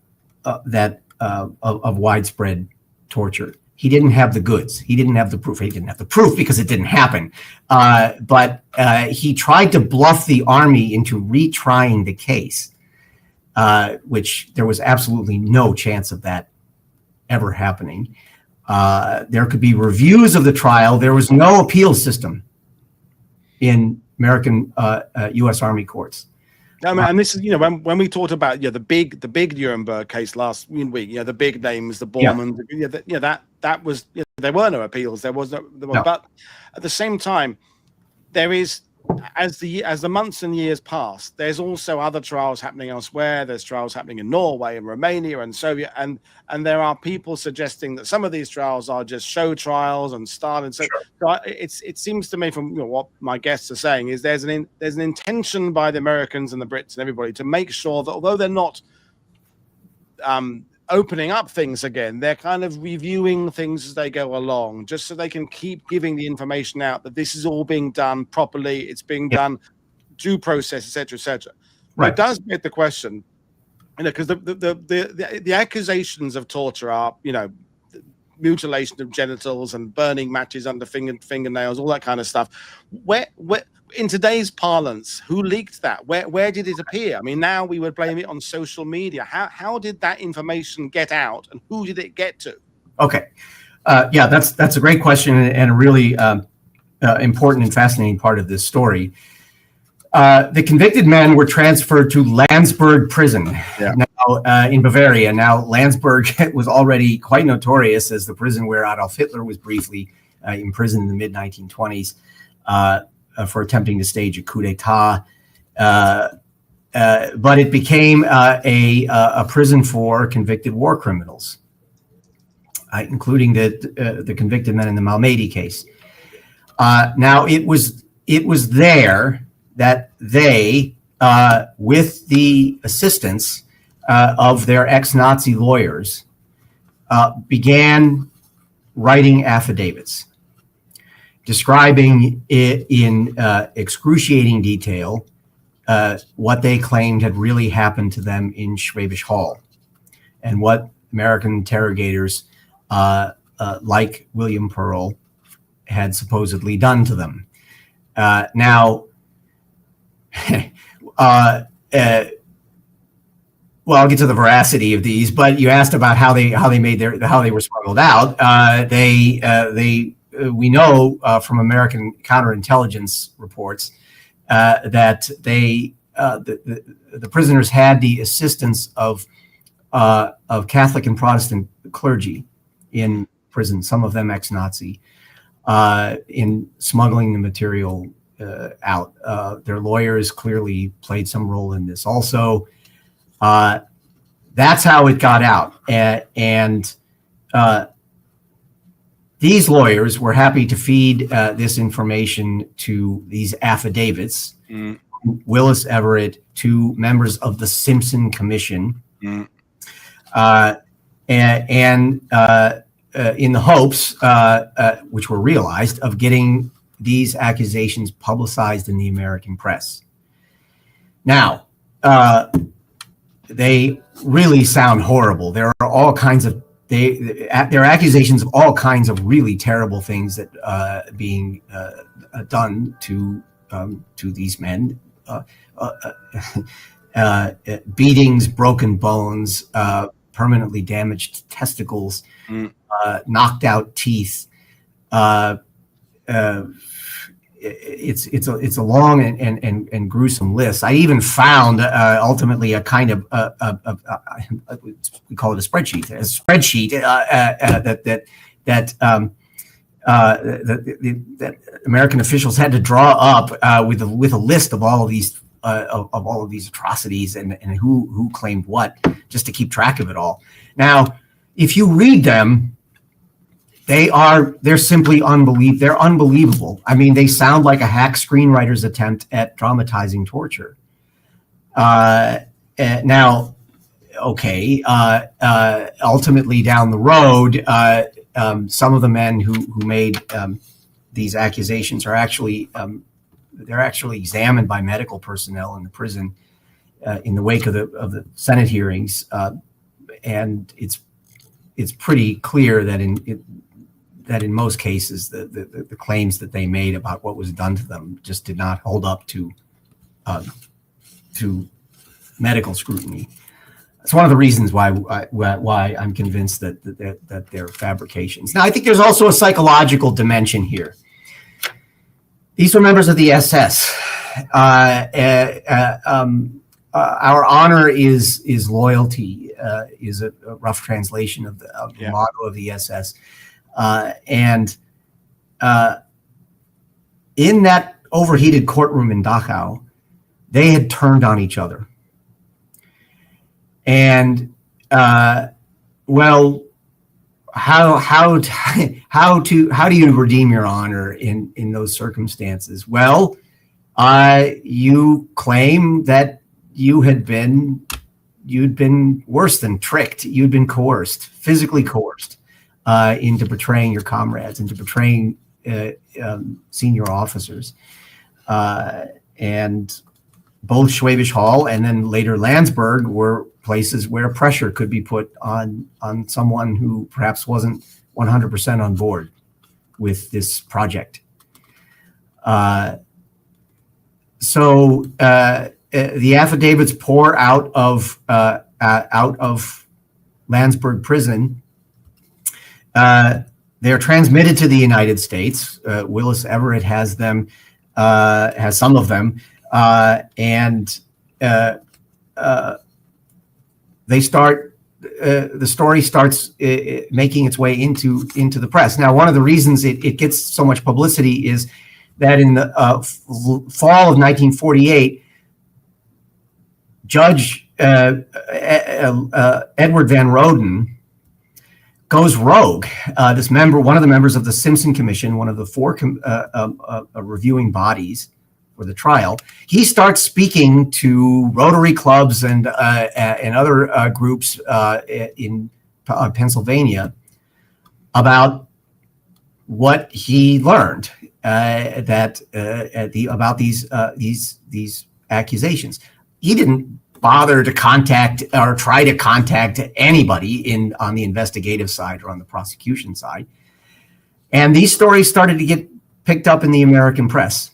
widespread torture. He didn't have the goods. He didn't have the proof. He didn't have the proof because it didn't happen. But he tried to bluff the army into retrying the case, which there was absolutely no chance of that ever happening. There could be reviews of the trial. There was no appeal system in American U.S. Army courts. I mean, and this is, when we talked about the big Nuremberg case last week, the big names, the Bormann, that was there were no appeals. There was no. But at the same time, there is, as the months and years pass, there's also other trials happening elsewhere. There's trials happening in Norway and Romania and Soviet, and there are people suggesting that some of these trials are just show trials and Stalin. So it seems to me, from what my guests are saying, is there's an intention by the Americans and the Brits and everybody to make sure that although they're not opening up things again, they're kind of reviewing things as they go along, just so they can keep giving the information out that this is all being done properly, it's being done due process, etc., etc. Right. It does get the question, because the accusations of torture are, mutilation of genitals and burning matches under fingernails, all that kind of stuff. Where in today's parlance, who leaked that? Where did it appear? I mean, now we would blame it on social media. How did that information get out, and who did it get to? Okay, that's a great question and a really important and fascinating part of this story. The convicted men were transferred to Landsberg prison now in Bavaria. Now, Landsberg was already quite notorious as the prison where Adolf Hitler was briefly imprisoned in the mid-1920s. For attempting to stage a coup d'etat, but it became a prison for convicted war criminals, including the convicted men in the Malmedy case. Now, it was there that they, with the assistance of their ex-Nazi lawyers, began writing affidavits, describing it in excruciating detail what they claimed had really happened to them in Schwäbisch Hall, and what American interrogators like William Pearl had supposedly done to them. Now, well, I'll get to the veracity of these, but you asked about how they were smuggled out. We know from American counterintelligence reports that the prisoners had the assistance of Catholic and Protestant clergy in prison, some of them ex-Nazi, in smuggling the material out. Their lawyers clearly played some role in this also. That's how it got out. And these lawyers were happy to feed this information to these affidavits, Willis Everett, to members of the Simpson Commission, and in the hopes, which were realized, of getting these accusations publicized in the American press. Now, they really sound horrible. There are all kinds of there are accusations of all kinds of really terrible things that being done to these men, beatings, broken bones, permanently damaged testicles, knocked out teeth, it's a long and gruesome list. I even found ultimately a kind of we call it a spreadsheet that American officials had to draw up with a list of all of these atrocities and who claimed what, just to keep track of it all. Now, if you read them, they're simply unbelievable. They're unbelievable. I mean, they sound like a hack screenwriter's attempt at dramatizing torture. Now, okay, ultimately down the road, some of the men who made these accusations are actually they're actually examined by medical personnel in the prison in the wake of the Senate hearings, and it's pretty clear that in most cases the claims that they made about what was done to them just did not hold up to medical scrutiny. It's one of the reasons why I'm convinced that they're fabrications. Now, I think there's also a psychological dimension here. These were members of the SS. Our honor is loyalty, is a rough translation of the motto of the SS. And in that overheated courtroom in Dachau, they had turned on each other. And well, how do you redeem your honor in those circumstances? Well, you claim that you'd been worse than tricked. You'd been coerced, physically coerced, into betraying your comrades, into betraying senior officers. And both Schwäbisch Hall and then later Landsberg were places where pressure could be put on someone who perhaps wasn't 100% on board with this project. So the affidavits pour out of Landsberg prison. They're transmitted to the United States. Willis Everett has them, has some of them, and they start. The story starts making its way into the press. Now, one of the reasons it gets so much publicity is that in the fall of 1948, Judge Edward Van Roden goes rogue. One of the members of the Simpson Commission, one of the four reviewing bodies for the trial, he starts speaking to Rotary clubs and other groups in Pennsylvania about what he learned about these accusations. He didn't bother to contact or try to contact anybody on the investigative side or on the prosecution side. And these stories started to get picked up in the American press.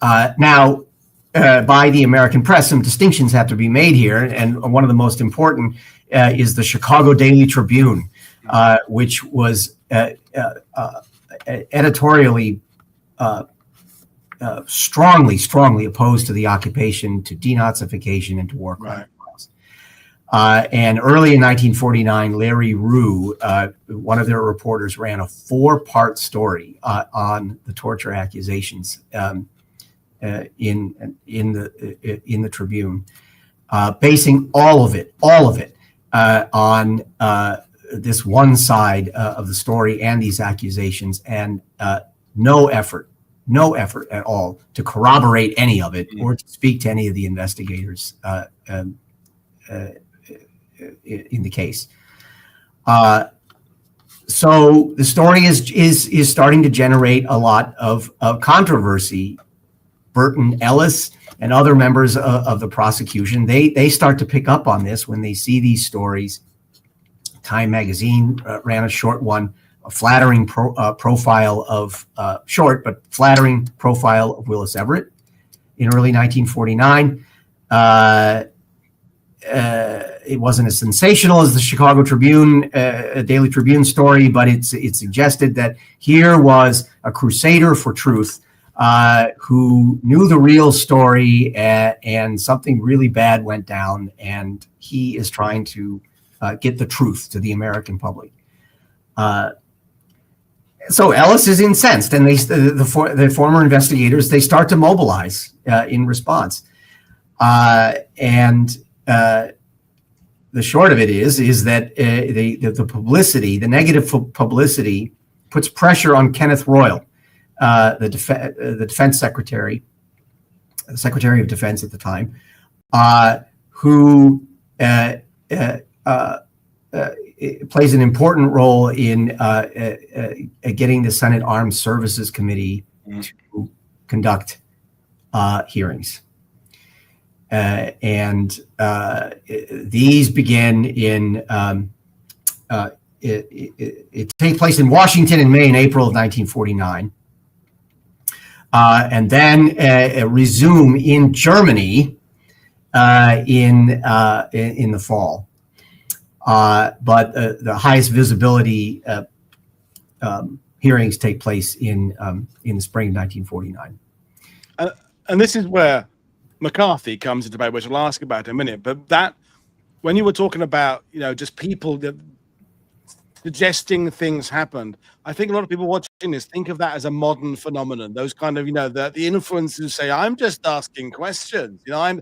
Now, by the American press, some distinctions have to be made here. And one of the most important is the Chicago Daily Tribune, which was editorially strongly opposed to the occupation, to denazification, and to war crimes. Right. And early in 1949, Larry Rue, one of their reporters, ran a 4-part story on the torture accusations in the Tribune, basing all of it on this one side of the story and these accusations, and no effort at all to corroborate any of it or to speak to any of the investigators in the case. So the story is starting to generate a lot of controversy. Burton Ellis and other members of the prosecution, they start to pick up on this when they see these stories. Time magazine ran a short one, a flattering profile of flattering profile of Willis Everett in early 1949. It wasn't as sensational as the Chicago Tribune, Daily Tribune story, but it suggested that here was a crusader for truth who knew the real story, and something really bad went down, and he is trying to get the truth to the American public. So Ellis is incensed, and the former investigators, they start to mobilize in response. And the short of it is that the publicity, the negative publicity, puts pressure on Kenneth Royal, the defense secretary, the Secretary of Defense at the time, who plays an important role in getting the Senate Armed Services Committee to conduct hearings. And these begin in, it takes place in Washington in May and April of 1949. And then resume in Germany in the fall. But the highest visibility hearings take place in the spring of 1949. And this is where McCarthy comes into debate, which I'll ask about in a minute. But that, when you were talking about, just people suggesting things happened, I think a lot of people watching this think of that as a modern phenomenon. Those kind of, the influencers who say, "I'm just asking questions," and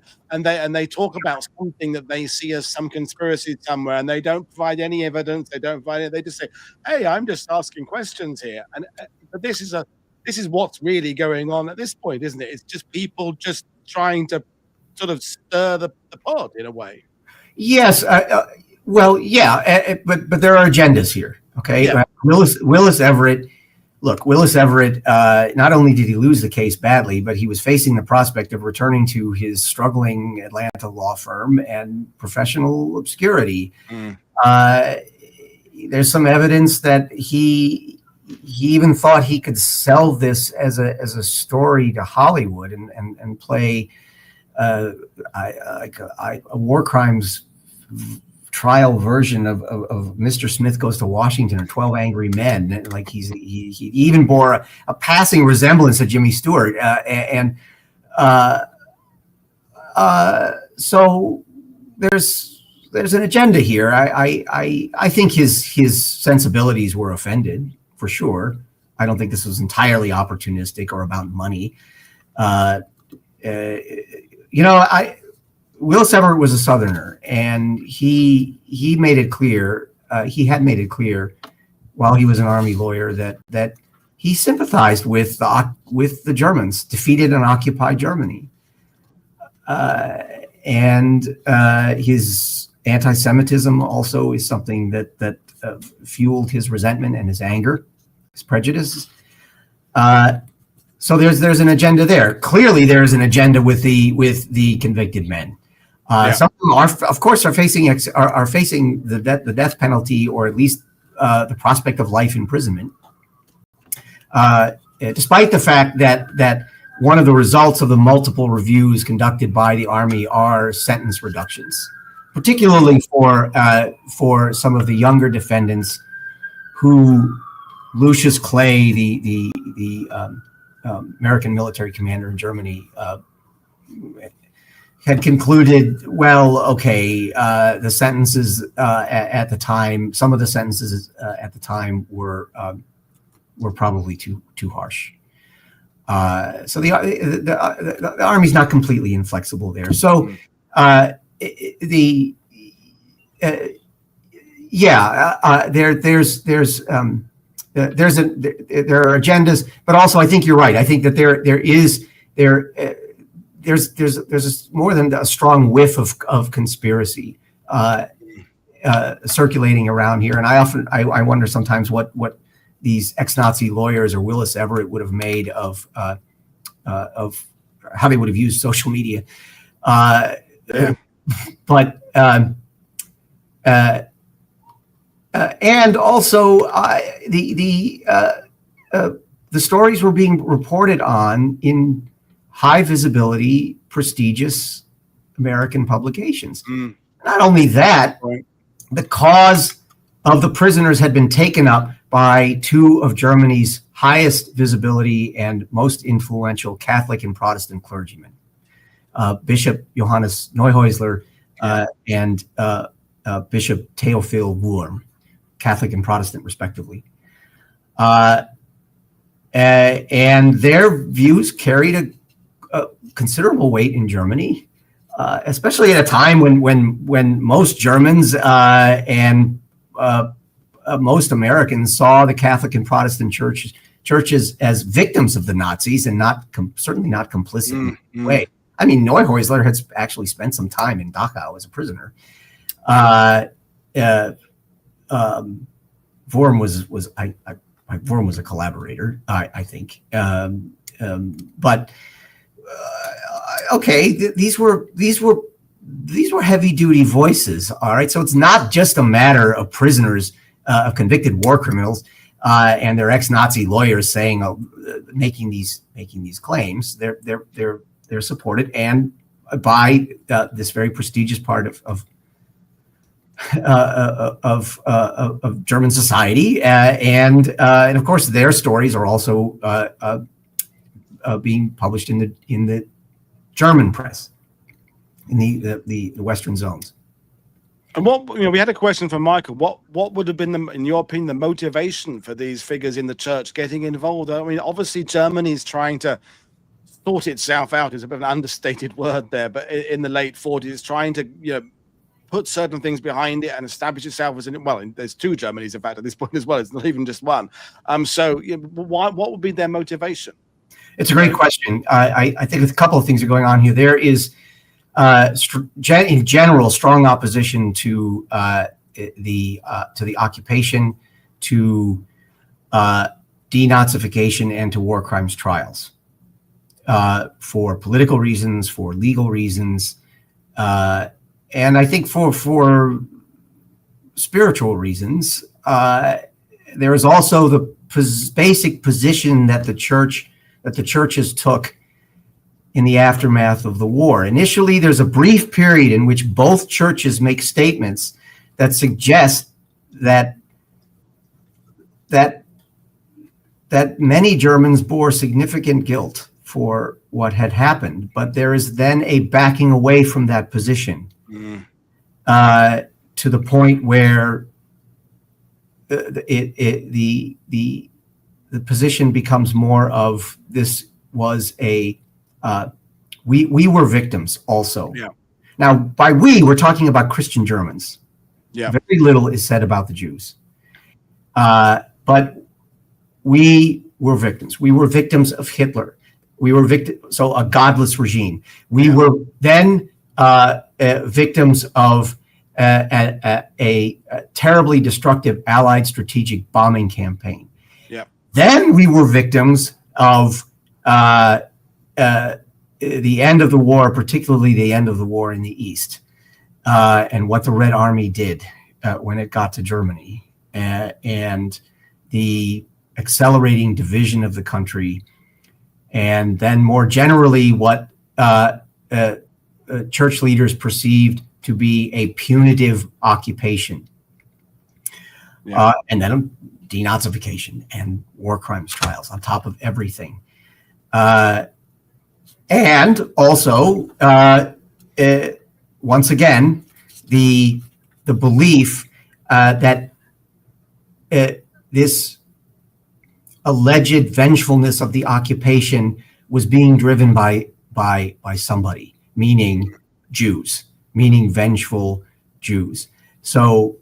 they talk about something that they see as some conspiracy somewhere, and they don't provide any evidence. They don't provide it. They just say, "Hey, I'm just asking questions here." But this is what's really going on at this point, isn't it? It's just people just trying to sort of stir the pot in a way. Yes. Well, yeah, but there are agendas here. Okay. Yeah. Willis Everett. Look, Willis Everett, not only did he lose the case badly, but he was facing the prospect of returning to his struggling Atlanta law firm and professional obscurity. There's some evidence that he even thought he could sell this as a story to Hollywood and play a war crimes trial version of Mr. Smith Goes to Washington or 12 Angry Men. Like he even bore a passing resemblance to Jimmy Stewart. So there's an agenda here. I think his sensibilities were offended, for sure. I don't think this was entirely opportunistic or about money. Willis Everett was a Southerner, and he made it clear. He had made it clear while he was an Army lawyer that he sympathized with the Germans, defeated and occupied Germany, and his anti-Semitism also is something that fueled his resentment and his anger, his prejudices. So there's an agenda there. Clearly, there's an agenda with the convicted men. Some of them are facing the death penalty, or at least the prospect of life imprisonment. Despite the fact that one of the results of the multiple reviews conducted by the Army are sentence reductions, particularly for some of the younger defendants, who Lucius Clay, the American military commander in Germany, had concluded, well, okay, the sentences at the time, some of the sentences at the time were probably too harsh. So the Army's not completely inflexible there. So there are agendas, but also I think you're right. I think that there's more than a strong whiff of conspiracy circulating around here, and I wonder sometimes what these ex-Nazi lawyers or Willis Everett would have made of how they would have used social media, but and also the stories were being reported on in high visibility, prestigious American publications. Not only that, Right. the cause of the prisoners had been taken up by two of Germany's highest visibility and most influential Catholic and Protestant clergymen, Bishop Johannes Neuhäusler and Bishop Theophil Wurm, Catholic and Protestant respectively. And their views carried a considerable weight in Germany, especially at a time when most Germans and most Americans saw the Catholic and Protestant churches as victims of the Nazis and certainly not complicit in any way. I mean, Neuhäusler had actually spent some time in Dachau as a prisoner. Wurm was a collaborator, I think. Okay, these were heavy duty voices. All right, so it's not just a matter of prisoners, of convicted war criminals, and their ex-Nazi lawyers saying, making these claims. They're supported and by this very prestigious part of German society, and of course their stories are also being published in the German press, in the Western zones. And we had a question from Michael. What would have been, in your opinion, the motivation for these figures in the church getting involved? I mean, obviously Germany is trying to sort itself out. Is a bit of an understated word there, but in the late 40s, it's trying to put certain things behind it and establish itself as there's two Germanys, in fact, at this point as well. It's not even just one. What would be their motivation? It's a great question. I think a couple of things are going on here. There is, in general, strong opposition to the occupation, to denazification, and to war crimes trials, for political reasons, for legal reasons, and I think for spiritual reasons. There is also the basic position that the churches took in the aftermath of the war. Initially, there's a brief period in which both churches make statements that suggest that many Germans bore significant guilt for what had happened, but there is then a backing away from that position to the point where the position becomes more of, this was we were victims also. Yeah. Now, by we, we're talking about Christian Germans. Yeah. Very little is said about the Jews. But we were victims. We were victims of Hitler. We were so a godless regime. We were then victims of a terribly destructive Allied strategic bombing campaign. Yeah. Then we were victims of the end of the war, particularly the end of the war in the East, and what the Red Army did when it got to Germany, and the accelerating division of the country, and then more generally what church leaders perceived to be a punitive occupation, and then denazification and war crimes trials on top of everything. And also, once again, the belief that this alleged vengefulness of the occupation was being driven by somebody, meaning Jews, meaning vengeful Jews. So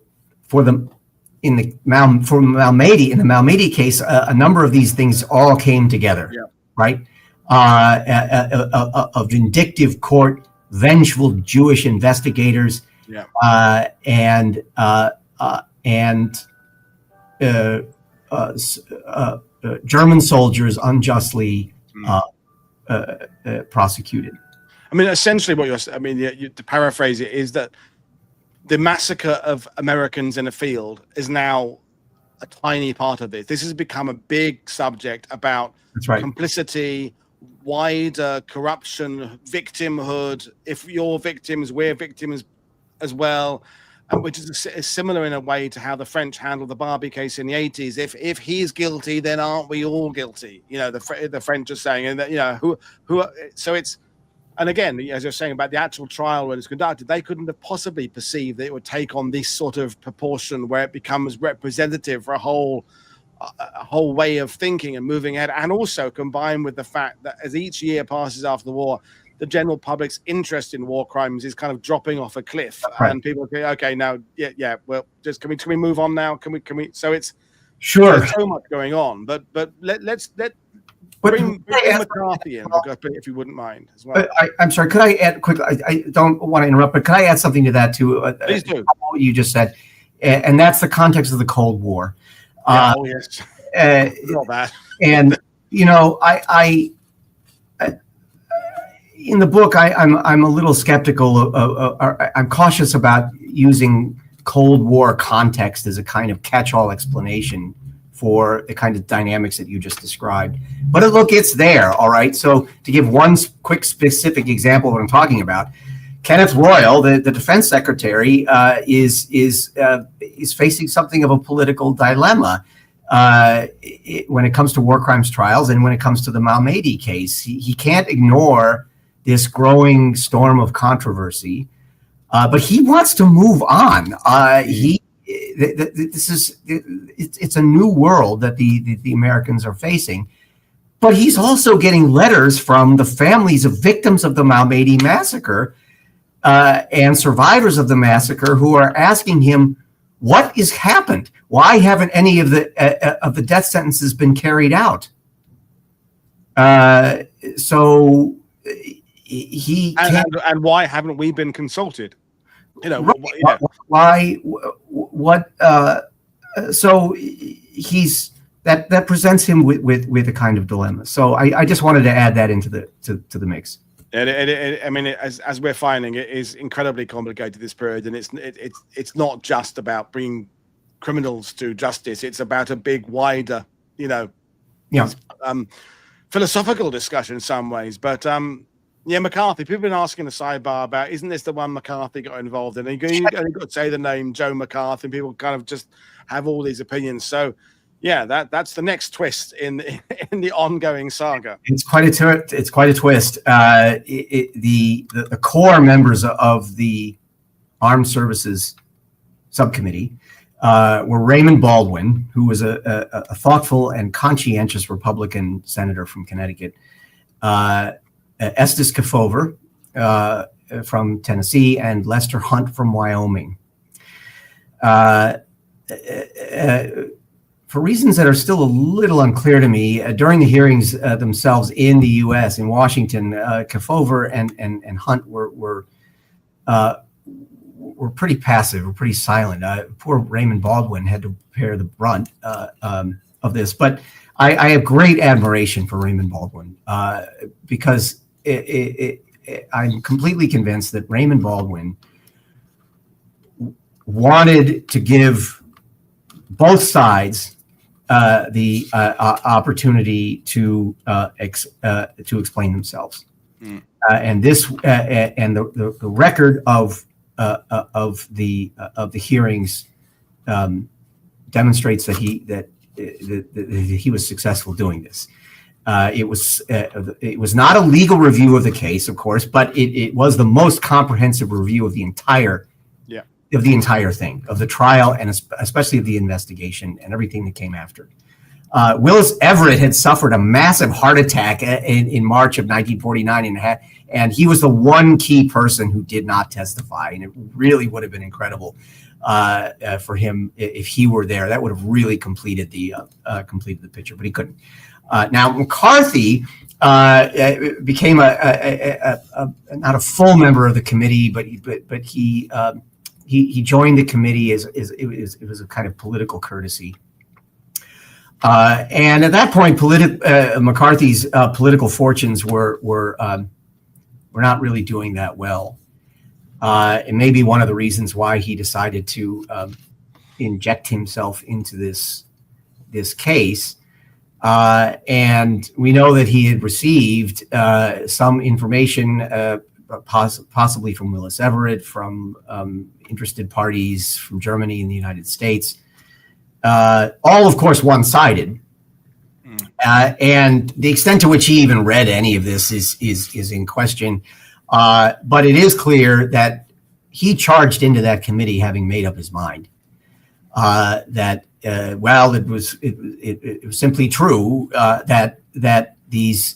in the Malmedy case, a number of these things all came together, right? A vindictive court, vengeful Jewish investigators, and German soldiers unjustly prosecuted. I mean, essentially, to paraphrase it, is that the massacre of Americans in a field is now a tiny part of this. This has become a big subject about complicity, wider corruption, victimhood. If you're victims, we're victims. as well, which is similar in a way to how the French handled the Barbie case in the 80s. If he's guilty, then aren't we all guilty? The French are saying, and that, so it's. And again, as you're saying about the actual trial when it's conducted, they couldn't have possibly perceived that it would take on this sort of proportion where it becomes representative for a whole way of thinking and moving ahead. And also combined with the fact that as each year passes after the war, the general public's interest in war crimes is kind of dropping off a cliff. Right. And people say, okay, now, well, just can we move on now? Can we? So it's sure. There's so much going on, but let's bring McCarthy in, if you wouldn't mind as well. I'm sorry, could I add quickly? I don't want to interrupt, but could I add something to that too? Please do. What you just said, and that's the context of the Cold War. Yes. All that. And I in the book, I'm a little skeptical I'm cautious about using Cold War context as a kind of catch-all explanation for the kind of dynamics that you just described. But look, it's there, all right? So to give one quick specific example of what I'm talking about, Kenneth Royal, the defense secretary, is facing something of a political dilemma when it comes to war crimes trials and when it comes to the Malmedy case. He can't ignore this growing storm of controversy, but he wants to move on. It's a new world that the Americans are facing, but he's also getting letters from the families of victims of the Malmedy Massacre and survivors of the massacre who are asking him, what has happened? Why haven't any of the death sentences been carried out? So he and why haven't we been consulted? Why? What? So he's that presents him with a kind of dilemma. So I just wanted to add that into the mix. I mean, as we're finding, it is incredibly complicated, this period, and it's not just about bringing criminals to justice. It's about a big, wider, philosophical discussion in some ways. But McCarthy. People have been asking the sidebar about, isn't this the one McCarthy got involved in? And you got to say the name Joe McCarthy, and people kind of just have all these opinions. So, that's the next twist in the ongoing saga. It's quite a twist. The core members of the Armed Services Subcommittee were Raymond Baldwin, who was a thoughtful and conscientious Republican senator from Connecticut, Estes Kefauver from Tennessee, and Lester Hunt from Wyoming. For reasons that are still a little unclear to me, during the hearings themselves in the U.S., in Washington, Kefauver and Hunt were pretty passive, were pretty silent. Poor Raymond Baldwin had to bear the brunt of this. But I have great admiration for Raymond Baldwin because I'm completely convinced that Raymond Baldwin wanted to give both sides the opportunity to explain themselves, and this and the record of the hearings demonstrates that he was successful doing this. It was not a legal review of the case, of course, but it was the most comprehensive review of the entire thing, of the trial, and especially of the investigation and everything that came after. Willis Everett had suffered a massive heart attack in March of 1949, and he was the one key person who did not testify, and it really would have been incredible for him if he were there. That would have really completed the picture, but he couldn't. Now McCarthy became not a full member of the committee, but he joined the committee as it was a kind of political courtesy. And at that point, McCarthy's political fortunes were not really doing that well. It may be one of the reasons why he decided to inject himself into this case. And we know that he had received some information possibly from Willis Everett, from interested parties from Germany and the United States, all, of course, one-sided. And the extent to which he even read any of this is in question. But it is clear that he charged into that committee having made up his mind that it was simply true that these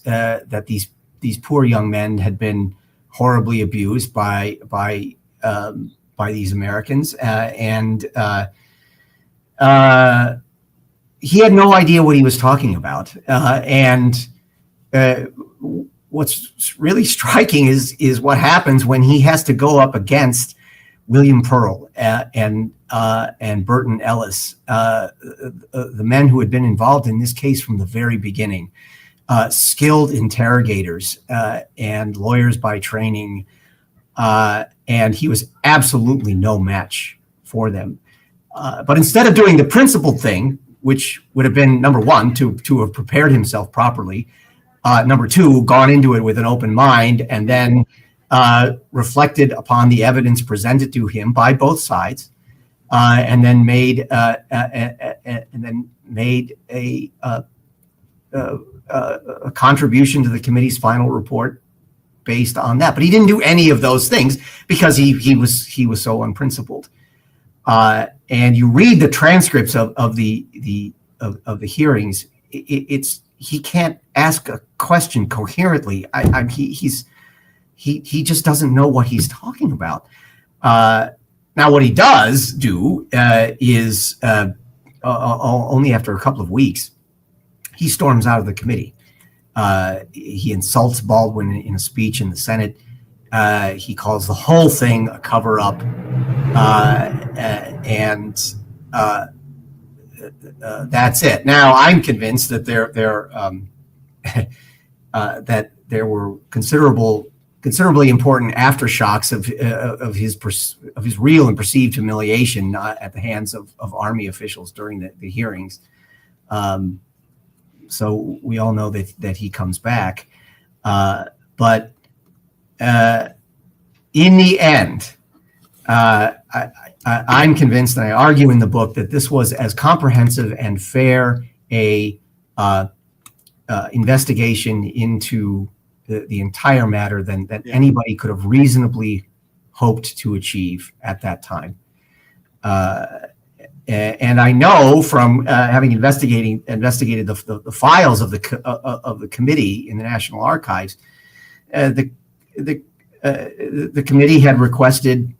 poor young men had been horribly abused by these Americans, and he had no idea what he was talking about. What's really striking is what happens when he has to go up against William Pearl and Burton Ellis, the men who had been involved in this case from the very beginning, skilled interrogators and lawyers by training, and he was absolutely no match for them. But instead of doing the principled thing, which would have been, number one, to have prepared himself properly, number two, gone into it with an open mind, and then reflected upon the evidence presented to him by both sides, and then made a contribution to the committee's final report based on that. But he didn't do any of those things because he was so unprincipled. And you read the transcripts of the hearings. He can't ask a question coherently. He just doesn't know what he's talking about. Now, what he does do is only after a couple of weeks, he storms out of the committee. He insults Baldwin in a speech in the Senate. He calls the whole thing a cover-up, and that's it. Now, I'm convinced that that there were considerably important aftershocks of his real and perceived humiliation at the hands of Army officials during the hearings. So we all know that he comes back, but in the end, I'm convinced, and I argue in the book, that this was as comprehensive and fair a investigation into the entire matter than anybody could have reasonably hoped to achieve at that time. And I know from having investigated the files of the committee in the National Archives, the committee had requested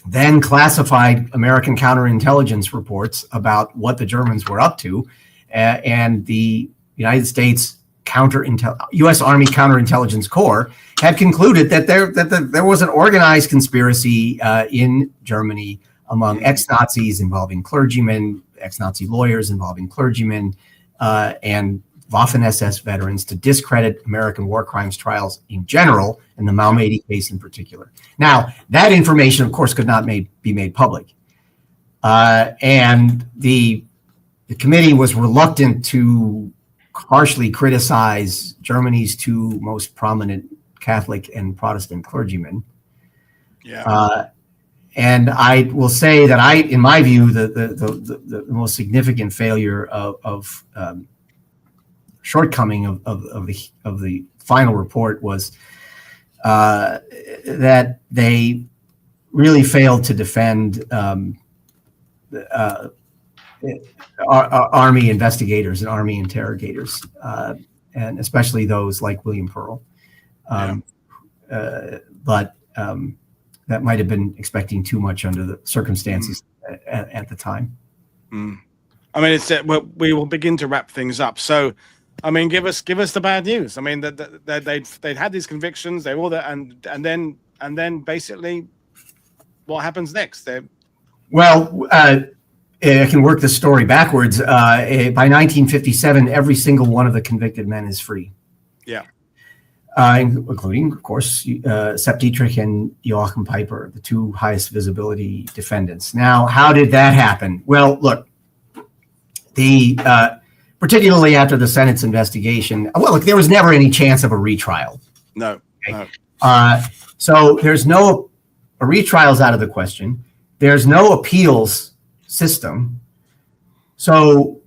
then classified American counterintelligence reports about what the Germans were up to, and the United States U.S. Army Counterintelligence Corps had concluded that there was an organized conspiracy in Germany among ex-Nazis involving clergymen, ex-Nazi lawyers involving clergymen, and Waffen SS veterans to discredit American war crimes trials in general, and the Malmedy case in particular. Now, that information, of course, could not be made public. And the committee was reluctant to harshly criticize Germany's two most prominent Catholic and Protestant clergymen. Yeah. And I will say that in my view, the most significant failure of shortcoming of the final report was that they really failed to defend Army investigators and Army interrogators, and especially those like William Pearl. But that might have been expecting too much under the circumstances at the time. I mean, we will begin to wrap things up. So, I mean, give us the bad news. I mean, they'd had these convictions. They all that, and then basically, what happens next? I can work the story backwards. By 1957, every single one of the convicted men is free. Yeah. Including, of course, Sepp Dietrich and Joachim Peiper, the two highest visibility defendants. Now, how did that happen? Well, look, particularly after the Senate's investigation, there was never any chance of a retrial. No. Okay? So there's no retrials out of the question. There's no appeals system. So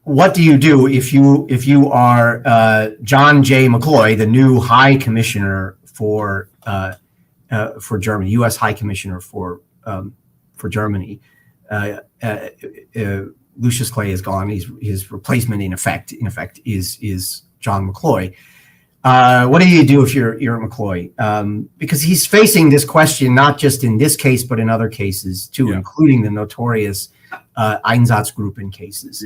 what do you do if you are John J. McCloy, the new High Commissioner for Germany, U.S. High Commissioner for Germany? Lucius Clay is gone. His replacement, in effect, is John McCloy. What do you do if you're McCloy? Because he's facing this question not just in this case, but in other cases too, including the notorious Einsatzgruppen cases.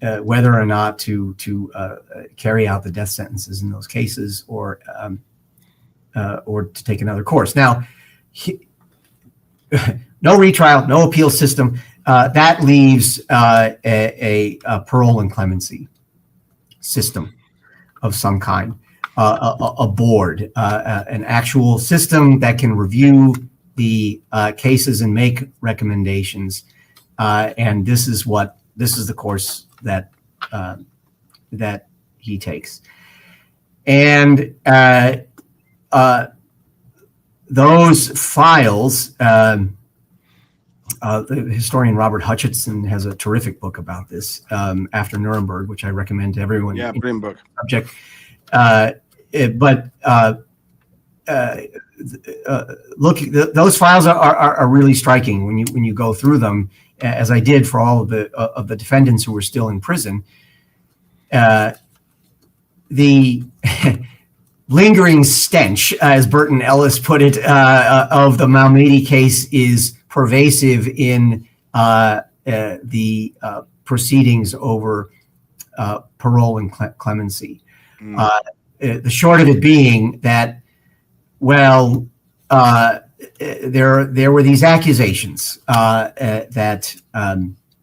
Whether or not to carry out the death sentences in those cases, or to take another course. Now, no retrial, no appeal system. That leaves a parole and clemency system of some kind, a board, an actual system that can review the cases and make recommendations. And this is the course that he takes. And those files, the historian Robert Hutchinson has a terrific book about this, After Nuremberg, which I recommend to everyone. Yeah, brilliant book. Subject. Look, those files are really striking when you go through them, as I did for all of the defendants who were still in prison. The lingering stench, as Burton Ellis put it, of the Malmedy case is pervasive in the proceedings over parole and clemency. The short of it being that, well, there were these accusations that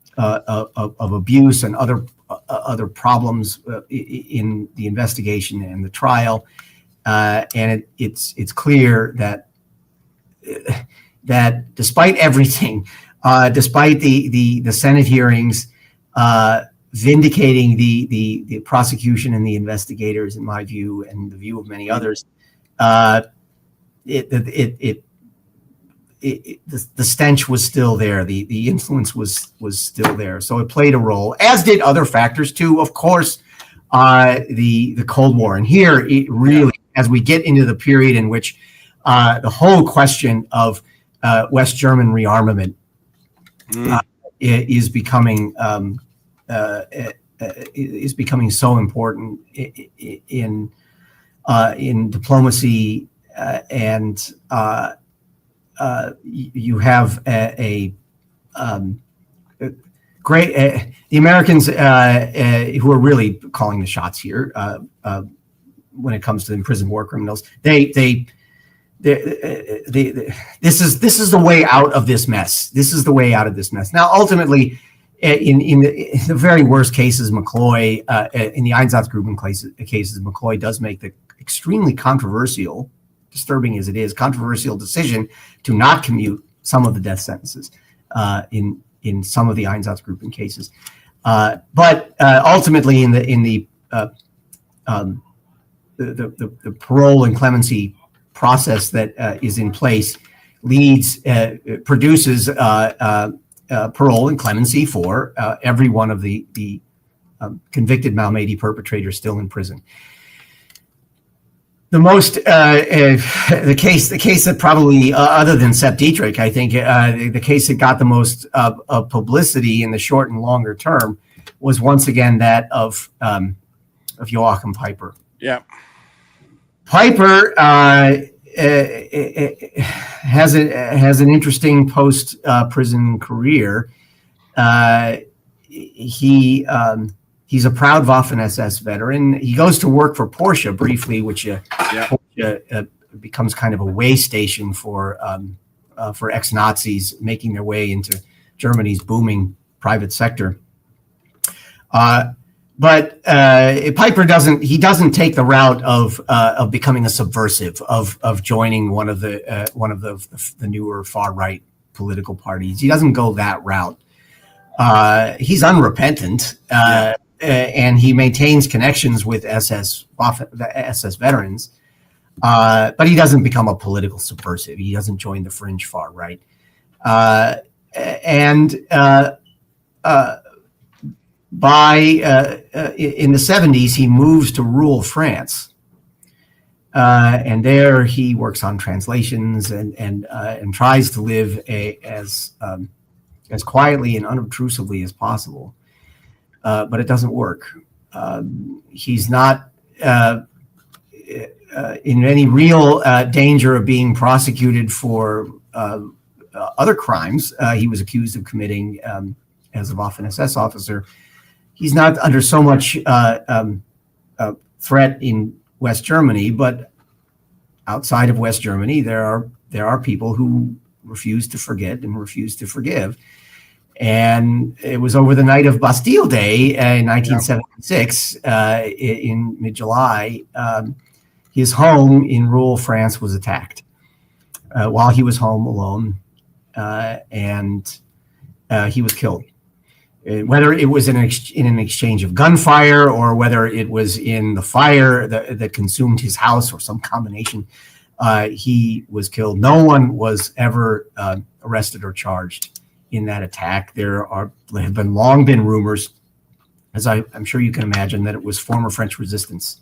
of abuse and other problems in the investigation and the trial, and it's clear that despite everything, despite the Senate hearings vindicating the prosecution and the investigators, in my view, and the view of many others, the stench was still there. The influence was still there. So it played a role, as did other factors too. Of course, the Cold War. And here, it really, as we get into the period in which the whole question of West German rearmament is becoming so important in diplomacy, and you have a great the Americans who are really calling the shots here when it comes to imprisoned war criminals. This is the way out of this mess. This is the way out of this mess. Now, ultimately, in the very worst cases, McCloy, in the Einsatzgruppen cases, McCloy does make the extremely controversial, disturbing as it is, controversial decision to not commute some of the death sentences in some of the Einsatzgruppen cases. But ultimately, in the parole and clemency process that is in place produces parole and clemency for every one of the convicted Malmedy perpetrators still in prison. The most the case that probably other than Sepp Dietrich, I think the case that got the most publicity in the short and longer term was once again that of Joachim Peiper. Yeah, Peiper has an interesting post prison career. He's a proud Waffen SS veteran. He goes to work for Porsche briefly, which Porsche becomes kind of a way station for ex-Nazis making their way into Germany's booming private sector. But Peiper doesn't take the route of becoming a subversive, of joining one of the newer far right political parties. He doesn't go that route. He's unrepentant. And he maintains connections with SS veterans, But he doesn't become a political subversive. He doesn't join the fringe far right. In the 70s, he moves to rural France. And there he works on translations and tries to live as quietly and unobtrusively as possible. But it doesn't work. He's not in any real danger of being prosecuted for other crimes he was accused of committing as a Waffen SS officer. He's not under so much threat in West Germany, but outside of West Germany, there are people who refuse to forget and refuse to forgive. And it was over the night of Bastille Day in 1976, in mid-July, his home in rural France was attacked while he was home alone, and he was killed. Whether it was in an exchange of gunfire or whether it was in the fire that consumed his house or some combination, he was killed. No one was ever arrested or charged in that attack. There have long been rumors, as I'm sure you can imagine, that it was former French resistance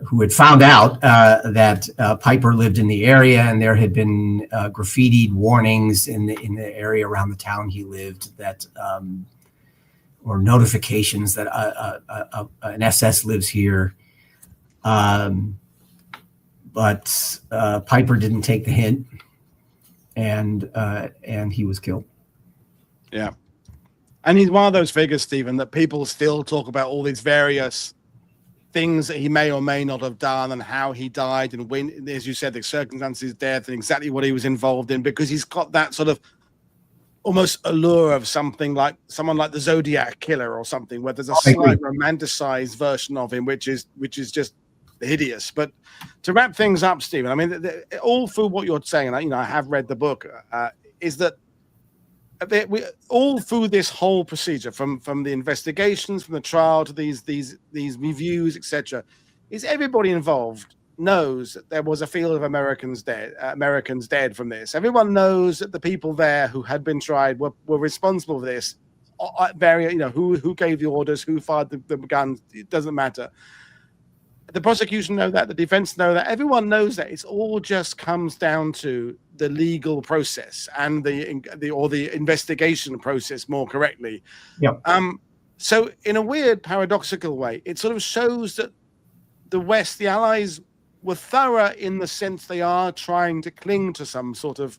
who had found out that Piper lived in the area, and there had been graffitied warnings in the area around the town he lived that, or notifications that an SS lives here. But Piper didn't take the hint, and he was killed. Yeah, and he's one of those figures, Stephen, that people still talk about all these various things that he may or may not have done and how he died and when, as you said, the circumstances of his death and exactly what he was involved in, because he's got that sort of almost allure of someone like the Zodiac Killer or something, where there's a slight romanticized version of him, which is just hideous. But to wrap things up, Stephen, I mean, all through what you're saying, and I have read the book, is that we all through this whole procedure, from the investigations, from the trial to these reviews, etc., is everybody involved knows that there was a field of Americans dead from this. Everyone knows that the people there who had been tried were responsible for this. Who gave the orders, who fired the guns, it doesn't matter. The prosecution know that, the defense know that, everyone knows that. It's all just comes down to the legal process and the investigation process, more correctly. Yep. So in a weird paradoxical way, it sort of shows that the West, the Allies, were thorough in the sense they are trying to cling to some sort of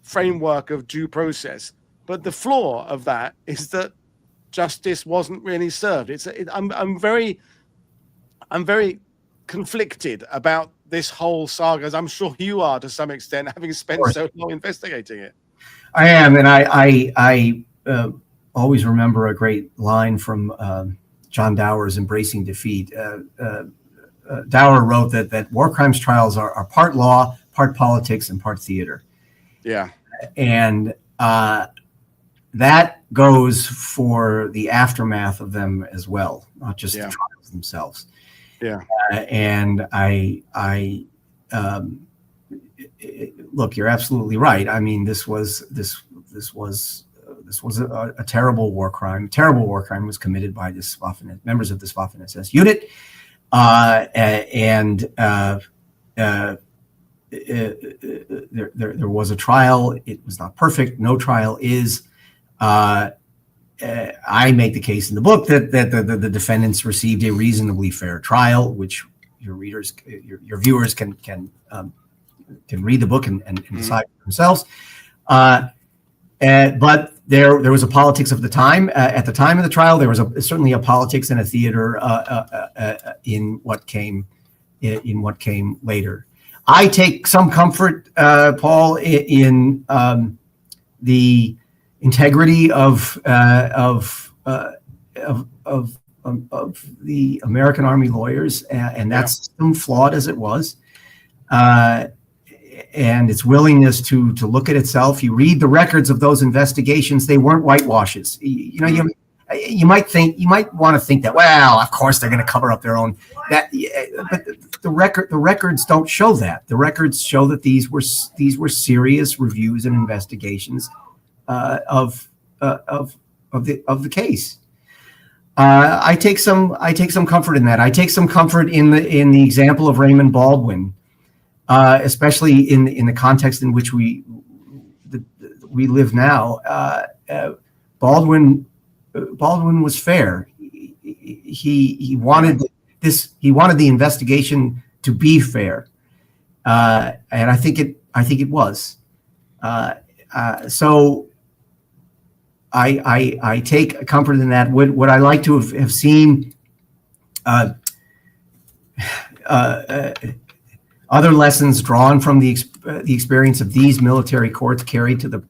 framework of due process. But the flaw of that is that justice wasn't really served. I'm very conflicted about this whole saga, as I'm sure you are to some extent, having spent so long investigating it. I am, and I always remember a great line from John Dower's Embracing Defeat. Dower wrote that war crimes trials are part law, part politics, and part theater. Yeah. And that goes for the aftermath of them as well, not just the trials themselves. Yeah. And look, you're absolutely right. I mean, this was a terrible war crime. Terrible war crime was committed by members of this Waffen SS unit. There was a trial. It was not perfect. No trial is. I make the case in the book that the defendants received a reasonably fair trial, which your readers, your viewers can read the book and decide for themselves. But there was a politics of the time. At the time of the trial, there was certainly a politics and a theater in what came later. I take some comfort, Paul, in the integrity of the American Army lawyers, and that system, flawed as it was, and its willingness to look at itself. You read the records of those investigations; they weren't whitewashes. You might want to think that, well, of course they're going to cover up their own. But the records don't show that. The records show that these were serious reviews and investigations of the case. I take some comfort in that. I take some comfort in the example of Raymond Baldwin, especially in the context in which we live now. Baldwin was fair. He wanted the investigation to be fair, and I think it was. So I take comfort in that. Would I like to have seen other lessons drawn from the experience of these military courts carried to the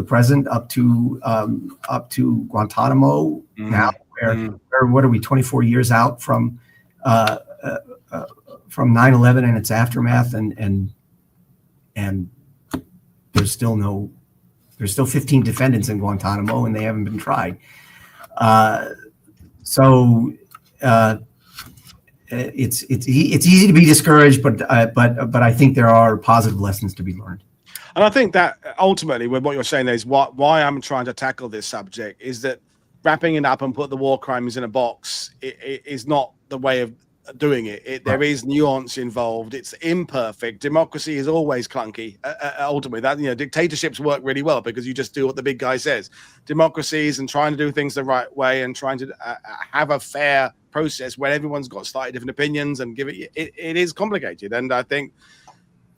present, up to Guantanamo now, where what are we, 24 years out from 9/11 and its aftermath, and there's still 15 defendants in Guantanamo, and they haven't been tried. So it's easy to be discouraged, but I think there are positive lessons to be learned. And I think that ultimately, with what you're saying, is why I'm trying to tackle this subject is that wrapping it up and put the war crimes in a box is not the way of doing it. There is nuance involved. It's imperfect. Democracy is always clunky. Ultimately, that dictatorships work really well because you just do what the big guy says. Democracies and trying to do things the right way and trying to have a fair process where everyone's got slightly different opinions and it is complicated. And I think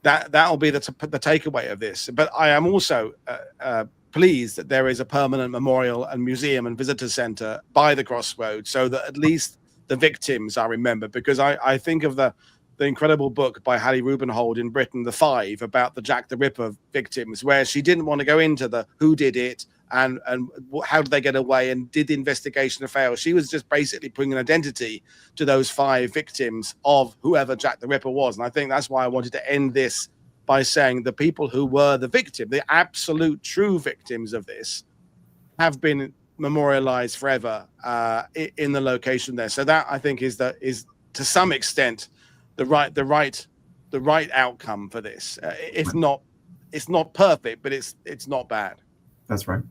that'll be the takeaway of this. But I am also pleased that there is a permanent memorial and museum and visitor center by the crossroads, so that at least the victims are remembered. Because I think of the incredible book by Hallie Rubenhold in Britain, The Five, about the Jack the Ripper victims, where she didn't want to go into the who did it and how did they get away and did the investigation fail. She was just basically putting an identity to those 5 victims of whoever Jack the Ripper was. And I think that's why I wanted to end this by saying the people who were the victim, the absolute true victims of this, have been memorialized forever in the location there. So that, I think, is to some extent the right outcome for this. If not, it's not perfect, but it's not bad. That's right.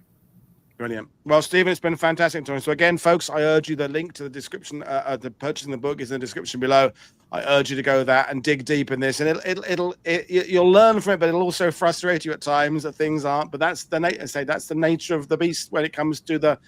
Brilliant. Well, Stephen, it's been fantastic. So again, folks, I urge you, the link to the description, the purchasing the book is in the description below. I urge you to go there and dig deep in this, and you'll learn from it, but it'll also frustrate you at times that things aren't. But that's the nature of the beast when it comes to the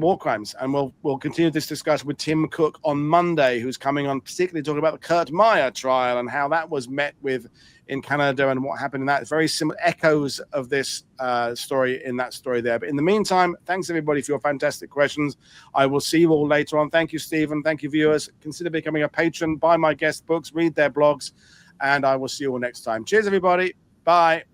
war crimes. And we'll continue this discussion with Tim Cook on Monday, who's coming on, particularly talking about the Kurt Meyer trial and how that was met with in Canada and what happened in that. It's very similar echoes of this story in that story there. But in the meantime, thanks everybody for your fantastic questions. I will see you all later on. Thank you, Stephen. Thank you, viewers. Consider becoming a patron. Buy my guest books, read their blogs, and I will see you all next time. Cheers, everybody. Bye.